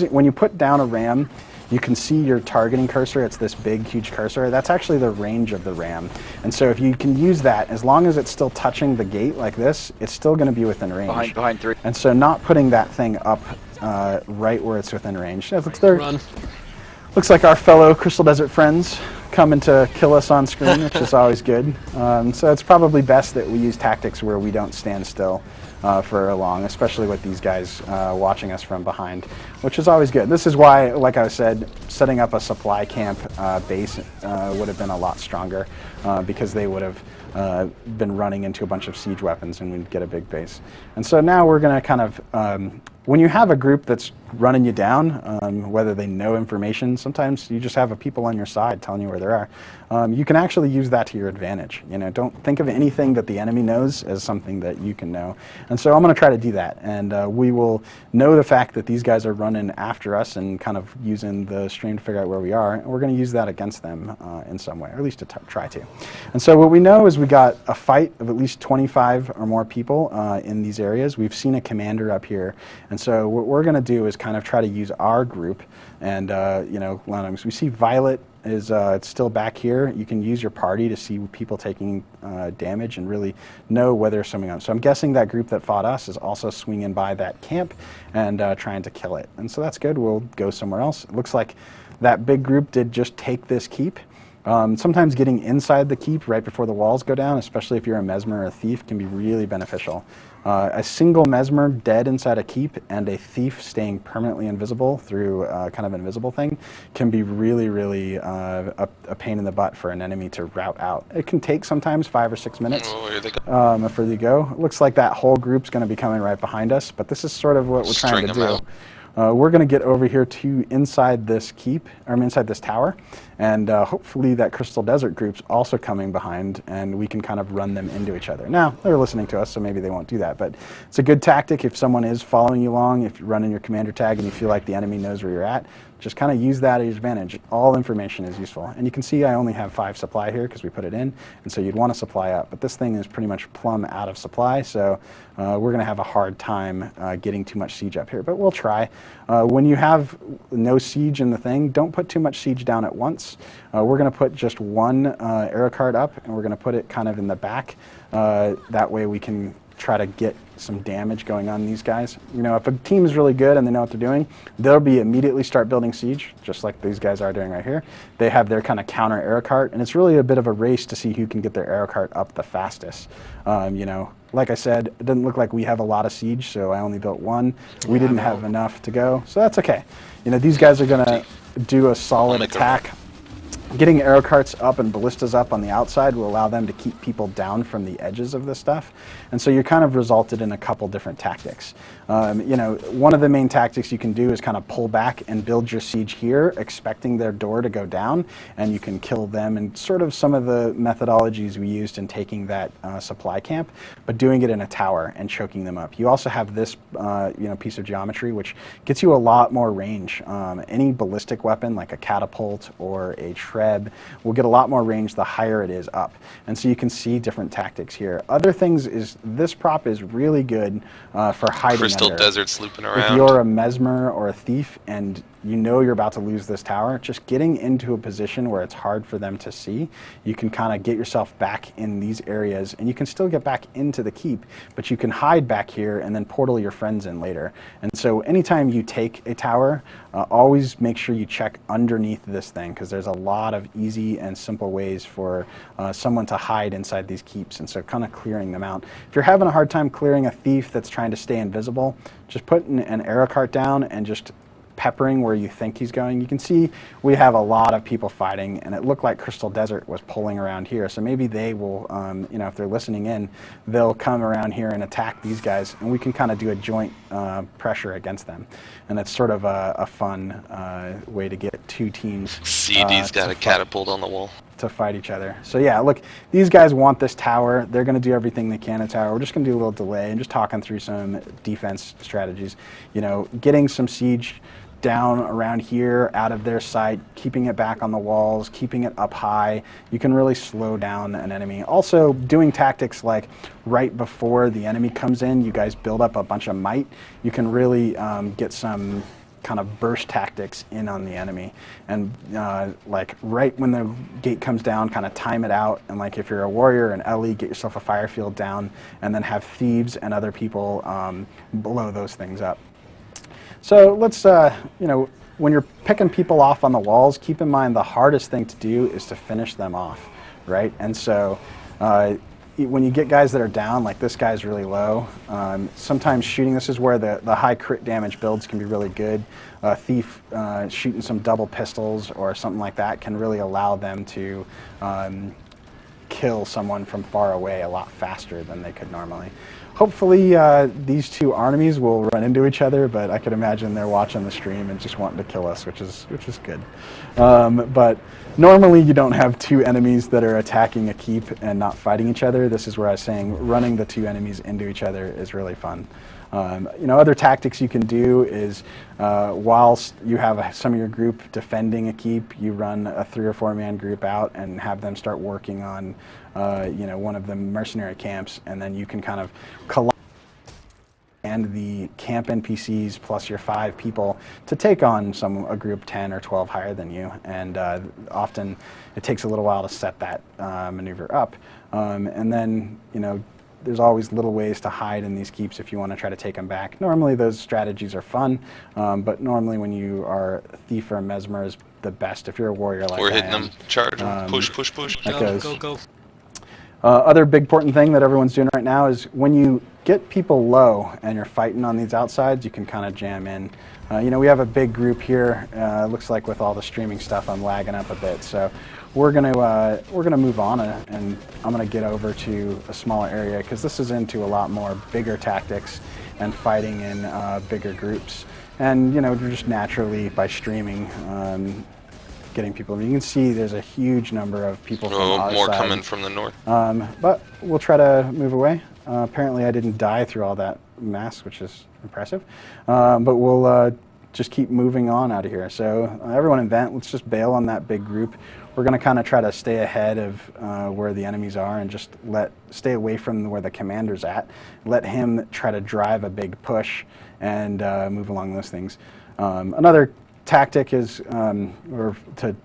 Speaker 1: When you put down a ram, you can see your targeting cursor. It's this big, huge cursor. That's actually the range of the ram. And so if you can use that, as long as it's still touching the gate like this, it's still going to be within range.
Speaker 3: Behind 3.
Speaker 1: And so not putting that thing up right where it's within range. Looks like our fellow Crystal Desert friends coming to kill us on screen, which is always good. So it's probably best that we use tactics where we don't stand still for long, especially with these guys watching us from behind, which is always good. This is why, like I said, setting up a supply camp base would have been a lot stronger because they would have been running into a bunch of siege weapons and we'd get a big base. And so now we're going to kind of, when you have a group that's running you down, whether they know information, sometimes you just have people on your side telling you where they are. You can actually use that to your advantage. You know, don't think of anything that the enemy knows as something that you can know. And so I'm going to try to do that. And we will know the fact that these guys are running after us and kind of using the stream to figure out where we are. And we're going to use that against them in some way, or at least to try to. And so what we know is we got a fight of at least 25 or more people in these areas. We've seen a commander up here. And so what we're going to do is kind of try to use our group. And, you know, we see Violet is it's still back here. You can use your party to see people taking damage and really know whether there's something on. So I'm guessing that group that fought us is also swinging by that camp and trying to kill it. And so that's good. We'll go somewhere else. It looks like that big group did just take this keep. Sometimes getting inside the keep right before the walls go down, especially if you're a mesmer or a thief, can be really beneficial. A single mesmer dead inside a keep and a thief staying permanently invisible through kind of an invisible thing can be really, really a pain in the butt for an enemy to rout out. It can take sometimes 5 or 6 minutes before you go. It looks like that whole group's going to be coming right behind us, but this is sort of what we're trying to do. We're going to get over here to inside this keep, or inside this tower, and hopefully that Crystal Desert group's also coming behind, and we can kind of run them into each other. Now, they're listening to us, so maybe they won't do that, but it's a good tactic if someone is following you along, if you're running your commander tag and you feel like the enemy knows where you're at, just kind of use that at your advantage. All information is useful. And you can see I only have 5 supply here because we put it in, and so you'd want to supply up. But this thing is pretty much plumb out of supply, so we're going to have a hard time getting too much siege up here, but we'll try. When you have no siege in the thing, don't put too much siege down at once. We're going to put just 1 arrow card up, and we're going to put it kind of in the back. That way we can try to get some damage going on these guys. You know, if a team is really good and they know what they're doing, they'll be immediately start building siege, just like these guys are doing right here. They have their kind of counter arrow cart, and it's really a bit of a race to see who can get their arrow cart up the fastest. You know, like I said, it doesn't look like we have a lot of siege, so I only built 1. We didn't have enough to go, so that's okay. You know, these guys are gonna do a solid attack. Getting arrow carts up and ballistas up on the outside will allow them to keep people down from the edges of this stuff. And so you're kind of resulted in a couple different tactics. You know, one of the main tactics you can do is kind of pull back and build your siege here, expecting their door to go down, and you can kill them, and sort of some of the methodologies we used in taking that supply camp, but doing it in a tower and choking them up. You also have this you know, piece of geometry which gets you a lot more range. Any ballistic weapon like a catapult or a shred will get a lot more range the higher it is up. And so you can see different tactics here. Other things is this prop is really good for hiding
Speaker 2: Crystal
Speaker 1: under.
Speaker 2: Desert sleeping around.
Speaker 1: If you're a mesmer or a thief and you know you're about to lose this tower, just getting into a position where it's hard for them to see, you can kind of get yourself back in these areas, and you can still get back into the keep, but you can hide back here and then portal your friends in later. And so anytime you take a tower, always make sure you check underneath this thing, because there's a lot of easy and simple ways for someone to hide inside these keeps, and so kind of clearing them out. If you're having a hard time clearing a thief that's trying to stay invisible, just put an arrow cart down and just peppering where you think he's going. You can see we have a lot of people fighting, and it looked like Crystal Desert was pulling around here, so maybe they will, you know, if they're listening in, they'll come around here and attack these guys, and we can kind of do a joint pressure against them. And it's sort of a fun way to get two teams
Speaker 2: CD's got a catapult on the wall
Speaker 1: to fight each other. So yeah, look, these guys want this tower. They're going to do everything they can to tower. We're just going to do a little delay and just talking through some defense strategies. You know, getting some siege down around here out of their sight, keeping it back on the walls, keeping it up high. You can really slow down an enemy. Also, doing tactics like right before the enemy comes in, you guys build up a bunch of might. You can really get some kind of burst tactics in on the enemy, and like right when the gate comes down, kind of time it out, and like if you're a warrior and Ellie, get yourself a fire field down, and then have thieves and other people blow those things up. So let's, you know, when you're picking people off on the walls, keep in mind the hardest thing to do is to finish them off, right? And so when you get guys that are down, like this guy's really low, sometimes shooting, this is where the high crit damage builds can be really good. Thief shooting some double pistols or something like that can really allow them to kill someone from far away a lot faster than they could normally. Hopefully these two enemies will run into each other, but I could imagine they're watching the stream and just wanting to kill us, which is good. But normally you don't have two enemies that are attacking a keep and not fighting each other. This is where I was saying running the two enemies into each other is really fun. You know, other tactics you can do is whilst you have some of your group defending a keep, you run a 3 or 4 man group out and have them start working on you know, one of the mercenary camps, and then you can kind of collide and the camp NPCs plus your 5 people to take on a group 10 or 12 higher than you, and often it takes a little while to set that maneuver up, and then, you know, there's always little ways to hide in these keeps if you want to try to take them back. Normally those strategies are fun, but normally when you are a thief or a mesmer is the best if you're a warrior like
Speaker 2: We're hitting them, charge them, push.
Speaker 3: Go.
Speaker 1: Other big important thing that everyone's doing right now is when you get people low and you're fighting on these outsides, you can kind of jam in. You know, we have a big group here. Looks like with all the streaming stuff, I'm lagging up a bit. So we're gonna move on, and I'm gonna get over to a smaller area because this is into a lot more bigger tactics and fighting in bigger groups. And you know, just naturally by streaming, getting people. You can see there's a huge number of people from our
Speaker 2: more
Speaker 1: side.
Speaker 2: coming from the north.
Speaker 1: But we'll try to move away. Apparently I didn't die through all that mass, which is impressive. But we'll just keep moving on out of here. So everyone in vent, let's just bail on that big group. We're going to kind of try to stay ahead of where the enemies are and just stay away from where the commander's at. Let him try to drive a big push and move along those things. Another tactic is or to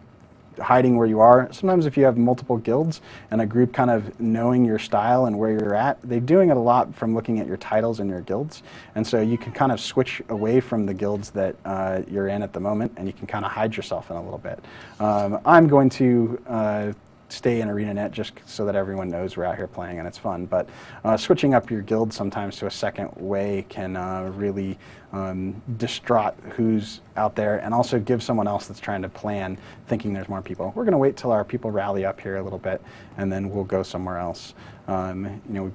Speaker 1: hiding where you are. Sometimes if you have multiple guilds and a group kind of knowing your style and where you're at, they're doing it a lot from looking at your titles and your guilds. And so you can kind of switch away from the guilds that you're in at the moment, and you can kind of hide yourself in a little bit. I'm going to stay in ArenaNet just so that everyone knows we're out here playing and it's fun. But switching up your guild sometimes to a second way can really distraught who's out there, and also give someone else that's trying to plan thinking there's more people. We're going to wait till our people rally up here a little bit, and then we'll go somewhere else. You know,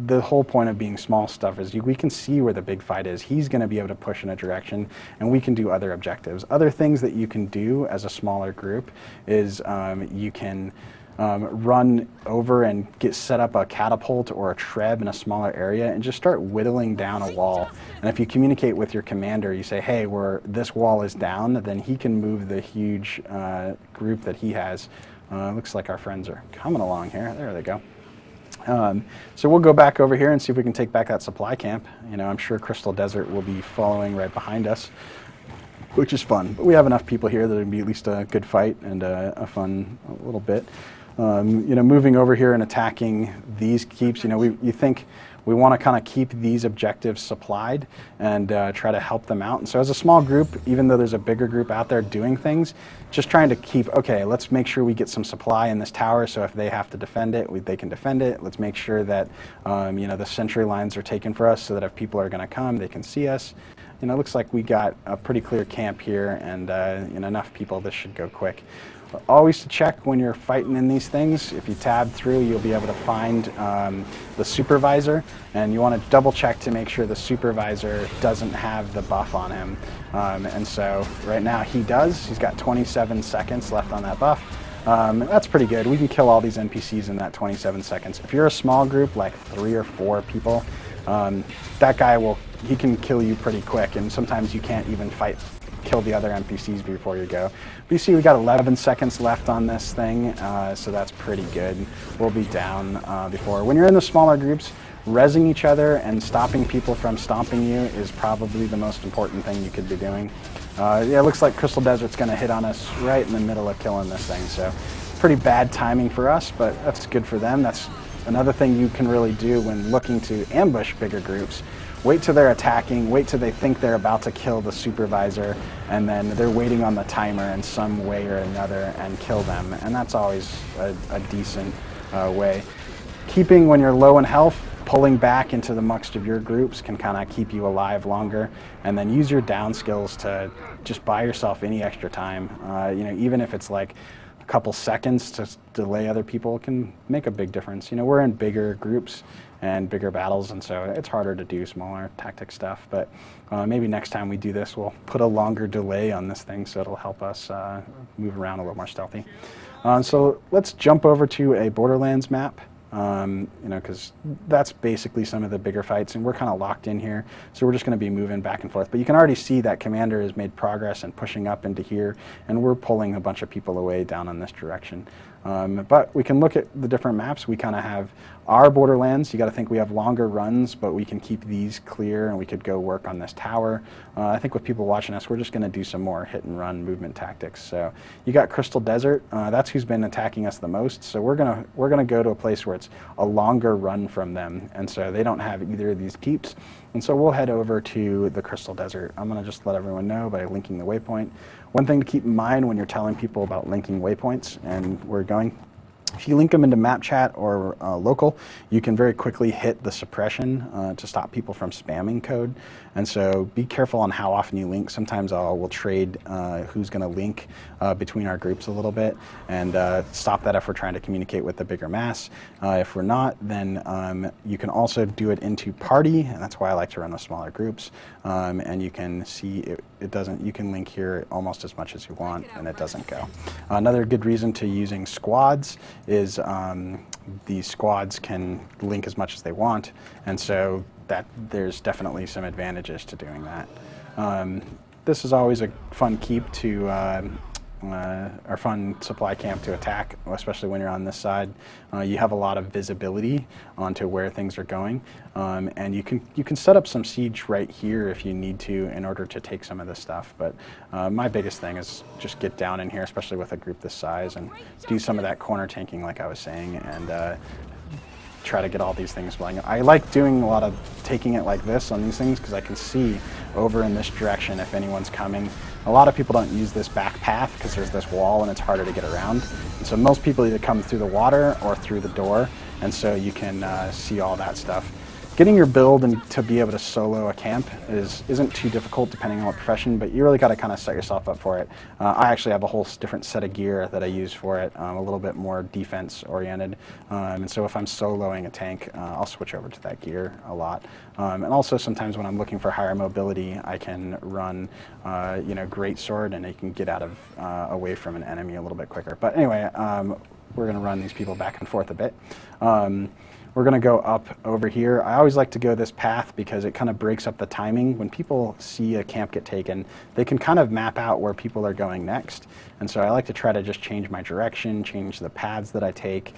Speaker 1: the whole point of being small stuff is we can see where the big fight is. He's going to be able to push in a direction, and we can do other objectives. Other things that you can do as a smaller group is you can run over and set up a catapult or a treb in a smaller area and just start whittling down a wall. And if you communicate with your commander, you say, hey, this wall is down, then he can move the huge group that he has. Looks like our friends are coming along here. There they go. So we'll go back over here and see if we can take back that supply camp. You know, I'm sure Crystal Desert will be following right behind us. which is fun. But we have enough people here that it'd be at least a good fight and a fun little bit. Moving over here and attacking these keeps, you think we want to kind of keep these objectives supplied and try to help them out. And so as a small group, even though there's a bigger group out there doing things, just trying to keep, okay, let's make sure we get some supply in this tower, so if they have to defend it, they can defend it. Let's make sure that the sentry lines are taken for us, so that if people are going to come, they can see us. It looks like we got a pretty clear camp here, and enough people, this should go quick. Always to check when you're fighting in these things. If you tab through, you'll be able to find the supervisor, and you want to double check to make sure the supervisor doesn't have the buff on him. And so right now he does. He's got 27 seconds left on that buff. That's pretty good. We can kill all these NPCs in that 27 seconds. If you're a small group, like 3 or 4 people, that guy he can kill you pretty quick, and sometimes you can't even kill the other NPCs before you go. But you see we got 11 seconds left on this thing, so that's pretty good. We'll be down before. When you're in the smaller groups, rezzing each other and stopping people from stomping you is probably the most important thing you could be doing. Yeah, it looks like Crystal Desert's going to hit on us right in the middle of killing this thing, so pretty bad timing for us, but that's good for them. That's another thing you can really do when looking to ambush bigger groups. Wait till they're attacking, wait till they think they're about to kill the supervisor, and then they're waiting on the timer in some way or another and kill them. And that's always a decent way. Keeping when you're low in health, pulling back into the amongst of your groups can kind of keep you alive longer, and then use your down skills to just buy yourself any extra time. Even if it's like a couple seconds to delay other people, can make a big difference. We're in bigger groups and bigger battles, and so it's harder to do smaller tactic stuff, but maybe next time we do this, we'll put a longer delay on this thing, so it'll help us move around a little more stealthy. So let's jump over to a Borderlands map, because that's basically some of the bigger fights, and we're kind of locked in here, so we're just going to be moving back and forth. But you can already see that Commander has made progress and pushing up into here, and we're pulling a bunch of people away down in this direction. But we can look at the different maps. We kind of have our Borderlands. You got to think we have longer runs, but we can keep these clear, and we could go work on this tower. I think with people watching us, we're just going to do some more hit and run movement tactics. So you got Crystal Desert. That's who's been attacking us the most. So we're gonna go to a place where it's a longer run from them, and so they don't have either of these keeps. And so we'll head over to the Crystal Desert. I'm gonna just let everyone know by linking the waypoint. One thing to keep in mind when you're telling people about linking waypoints and where we're going, if you link them into map chat or local, you can very quickly hit the suppression to stop people from spamming code. And so be careful on how often you link. Sometimes we'll trade who's going to link between our groups a little bit, and stop that if we're trying to communicate with the bigger mass. If we're not, then you can also do it into party, and that's why I like to run the smaller groups. And you can see you can link here almost as much as you want, and it doesn't go. Another good reason to using squads is the squads can link as much as they want, and so that there's definitely some advantages to doing that. This is always a fun keep to or fun supply camp to attack, especially when you're on this side. You have a lot of visibility onto where things are going, and you can set up some siege right here if you need to in order to take some of this stuff. But my biggest thing is just get down in here, especially with a group this size, and do some of that corner tanking like I was saying, and try to get all these things flying. I like doing a lot of taking it like this on these things because I can see over in this direction if anyone's coming. A lot of people don't use this back path because there's this wall and it's harder to get around. And so most people either come through the water or through the door, and so you can see all that stuff. Getting your build and to be able to solo a camp isn't too difficult depending on what profession, but you really got to kind of set yourself up for it. I actually have a whole different set of gear that I use for it, a little bit more defense oriented. And so if I'm soloing a tank, I'll switch over to that gear a lot. And also sometimes when I'm looking for higher mobility, I can run great sword, and you can get out of away from an enemy a little bit quicker. But anyway, we're going to run these people back and forth a bit. We're going to go up over here. I always like to go this path because it kind of breaks up the timing. When people see a camp get taken, they can kind of map out where people are going next. And so I like to try to just change my direction, change the paths that I take,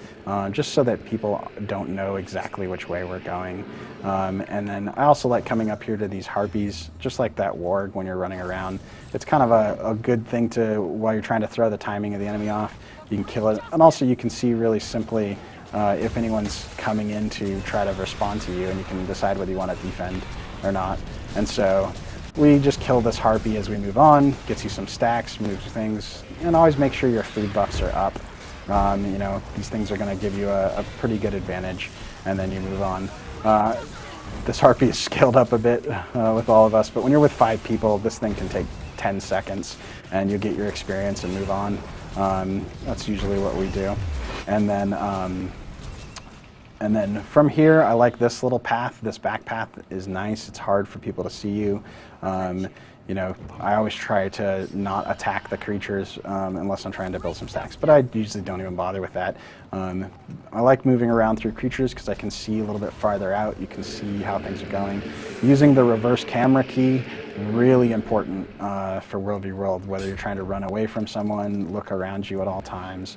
Speaker 1: just so that people don't know exactly which way we're going. And then I also like coming up here to these harpies, just like that warg when you're running around. It's kind of a good thing to, while you're trying to throw the timing of the enemy off, you can kill it. And also you can see really simply if anyone's coming in to try to respond to you, and you can decide whether you want to defend or not. And so we just kill this harpy as we move on, gets you some stacks, moves things, and always make sure your food buffs are up. You know, these things are going to give you a pretty good advantage, and then you move on. This harpy is scaled up a bit with all of us, but when you're with 5 people, this thing can take 10 seconds, and you get your experience and move on. That's usually what we do. And then from here, I like this little path. This back path is nice. It's hard for people to see you. You know, I always try to not attack the creatures unless I'm trying to build some stacks, but I usually don't even bother with that. I like moving around through creatures because I can see a little bit farther out. You can see how things are going. Using the reverse camera key, really important for World v World, whether you're trying to run away from someone, look around you at all times,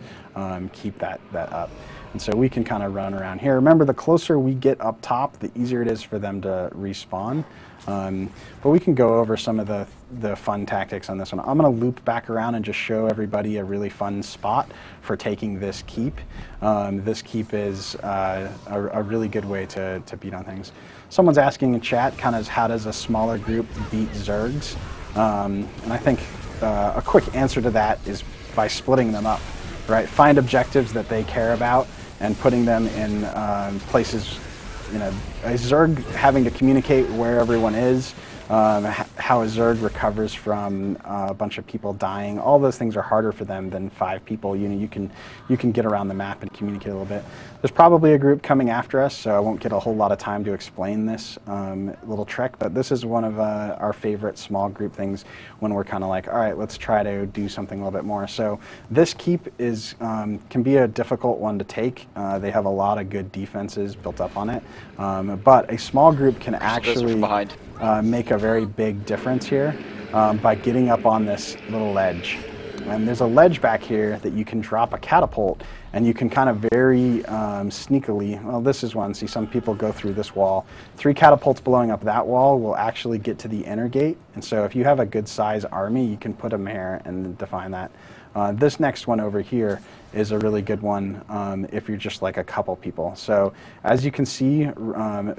Speaker 1: keep that up. And so we can kind of run around here. Remember, the closer we get up top, the easier it is for them to respawn. But we can go over some of the fun tactics on this one. I'm going to loop back around and just show everybody a really fun spot for taking this keep. This keep is a really good way to beat on things. Someone's asking in chat, kind of, how does a smaller group beat zergs? And I think a quick answer to that is by splitting them up, right? Find objectives that they care about and putting them in places. You know, a zerg having to communicate where everyone is, how a zerg recovers from a bunch of people dying. All those things are harder for them than 5 people. You know, you can get around the map and communicate a little bit. There's probably a group coming after us, so I won't get a whole lot of time to explain this little trick, but this is one of our favorite small group things when we're kind of like, all right, let's try to do something a little bit more. So this keep is can be a difficult one to take. They have a lot of good defenses built up on it, but a small group can actually make a very big difference here by getting up on this little ledge. And there's a ledge back here that you can drop a catapult, and you can kind of very sneakily, well, this is one, see some people go through this wall. 3 catapults blowing up that wall will actually get to the inner gate, and so if you have a good size army, you can put them here and define that. This next one over here is a really good one if you're just like a couple people. So as you can see,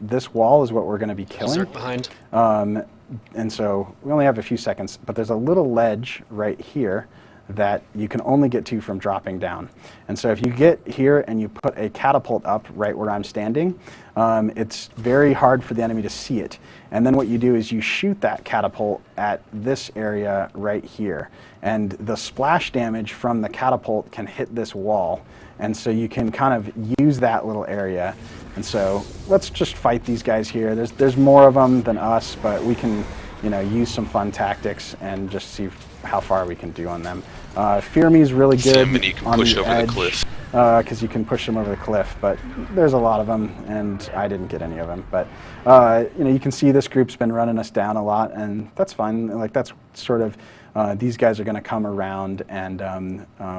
Speaker 1: this wall is what we're going to be killing.
Speaker 3: Behind.
Speaker 1: And so we only have a few seconds, but there's a little ledge right here that you can only get to from dropping down. And so if you get here and you put a catapult up right where I'm standing, it's very hard for the enemy to see it. And then what you do is you shoot that catapult at this area right here. And the splash damage from the catapult can hit this wall. And so you can kind of use that little area. And so let's just fight these guys here. There's more of them than us, but we can, you know, use some fun tactics and just see how far we can do on them. Fear Me is really good
Speaker 2: and you can
Speaker 1: on
Speaker 2: push
Speaker 1: the
Speaker 2: over
Speaker 1: edge,
Speaker 2: the cliff.
Speaker 1: because you can push them over the cliff, but there's a lot of them, and I didn't get any of them. But you know, you can see this group's been running us down a lot, and that's fine. Like, that's sort of these guys are going to come around and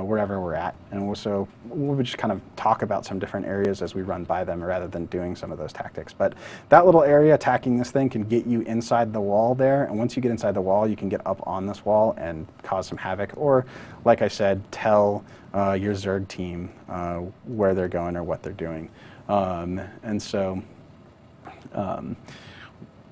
Speaker 1: wherever we're at, and so we'll just kind of talk about some different areas as we run by them rather than doing some of those tactics. But that little area attacking this thing can get you inside the wall there, and once you get inside the wall, you can get up on this wall and cause some havoc, or like I said, tell your Zerg team where they're going or what they're doing. And so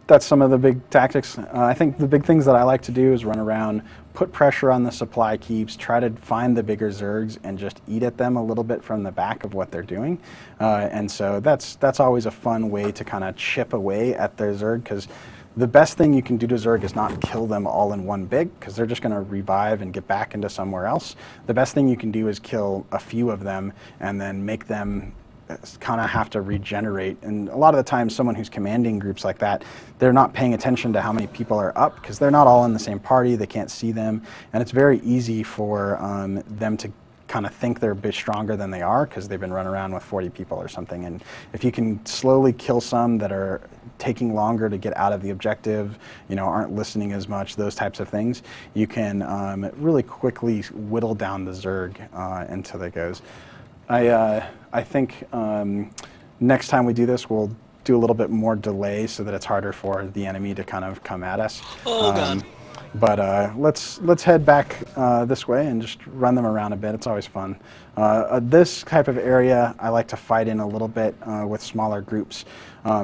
Speaker 1: that's some of the big tactics. I think the big things that I like to do is run around, put pressure on the supply keeps, try to find the bigger Zergs and just eat at them a little bit from the back of what they're doing. And so that's always a fun way to kind of chip away at their Zerg, because the best thing you can do to Zerg is not kill them all in one big, because they're just going to revive and get back into somewhere else. The best thing you can do is kill a few of them and then make them kind of have to regenerate. And a lot of the time, someone who's commanding groups like that, they're not paying attention to how many people are up, because they're not all in the same party, they can't see them, and it's very easy for them to kind of think they're a bit stronger than they are because they've been running around with 40 people or something. And if you can slowly kill some that are taking longer to get out of the objective, aren't listening as much, those types of things, you can really quickly whittle down the zerg until it goes. I think next time we do this, we'll do a little bit more delay so that it's harder for the enemy to kind of come at us.
Speaker 2: Oh, God.
Speaker 1: But let's head back this way and just run them around a bit. It's always fun. This type of area I like to fight in a little bit with smaller groups.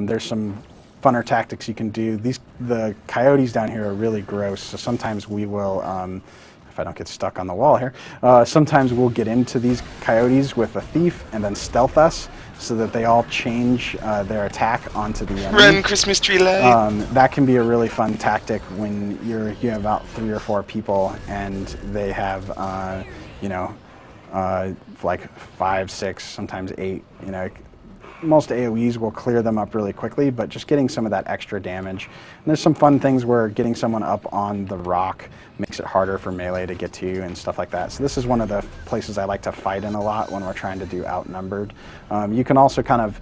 Speaker 1: There's some funner tactics you can do. The coyotes down here are really gross, so sometimes we will, if I don't get stuck on the wall here, sometimes we'll get into these coyotes with a thief and then stealth us so that they all change their attack onto the enemy.
Speaker 2: Run, Christmas tree light!
Speaker 1: That can be a really fun tactic when you have about 3 or 4 people and they have, like 5, 6, sometimes 8, most AoEs will clear them up really quickly, but just getting some of that extra damage. And there's some fun things where getting someone up on the rock makes it harder for melee to get to you and stuff like that. So this is one of the places I like to fight in a lot when we're trying to do outnumbered. You can also kind of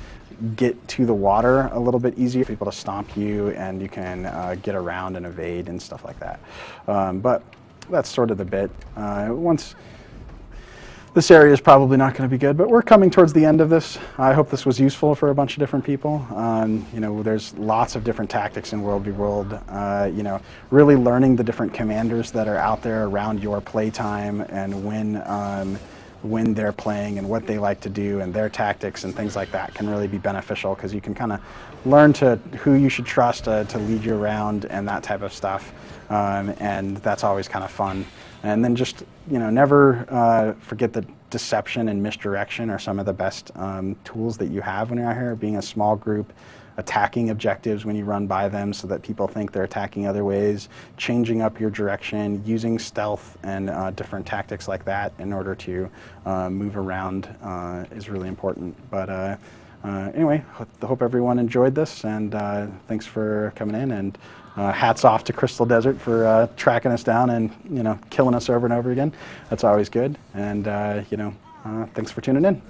Speaker 1: get to the water a little bit easier for people to stomp you, and you can get around and evade and stuff like that. But that's sort of the bit. This area is probably not going to be good, but we're coming towards the end of this. I hope this was useful for a bunch of different people. There's lots of different tactics in World v. World. Really learning the different commanders that are out there around your playtime and when they're playing and what they like to do and their tactics and things like that can really be beneficial because you can kind of learn who you should trust to lead you around and that type of stuff. And that's always kind of fun. And then just, never forget that deception and misdirection are some of the best tools that you have when you're out here. Being a small group, attacking objectives when you run by them so that people think they're attacking other ways, changing up your direction, using stealth and different tactics like that in order to move around is really important. But anyway, hope everyone enjoyed this, and thanks for coming in, and hats off to Crystal Desert for tracking us down and killing us over and over again. That's always good, and thanks for tuning in.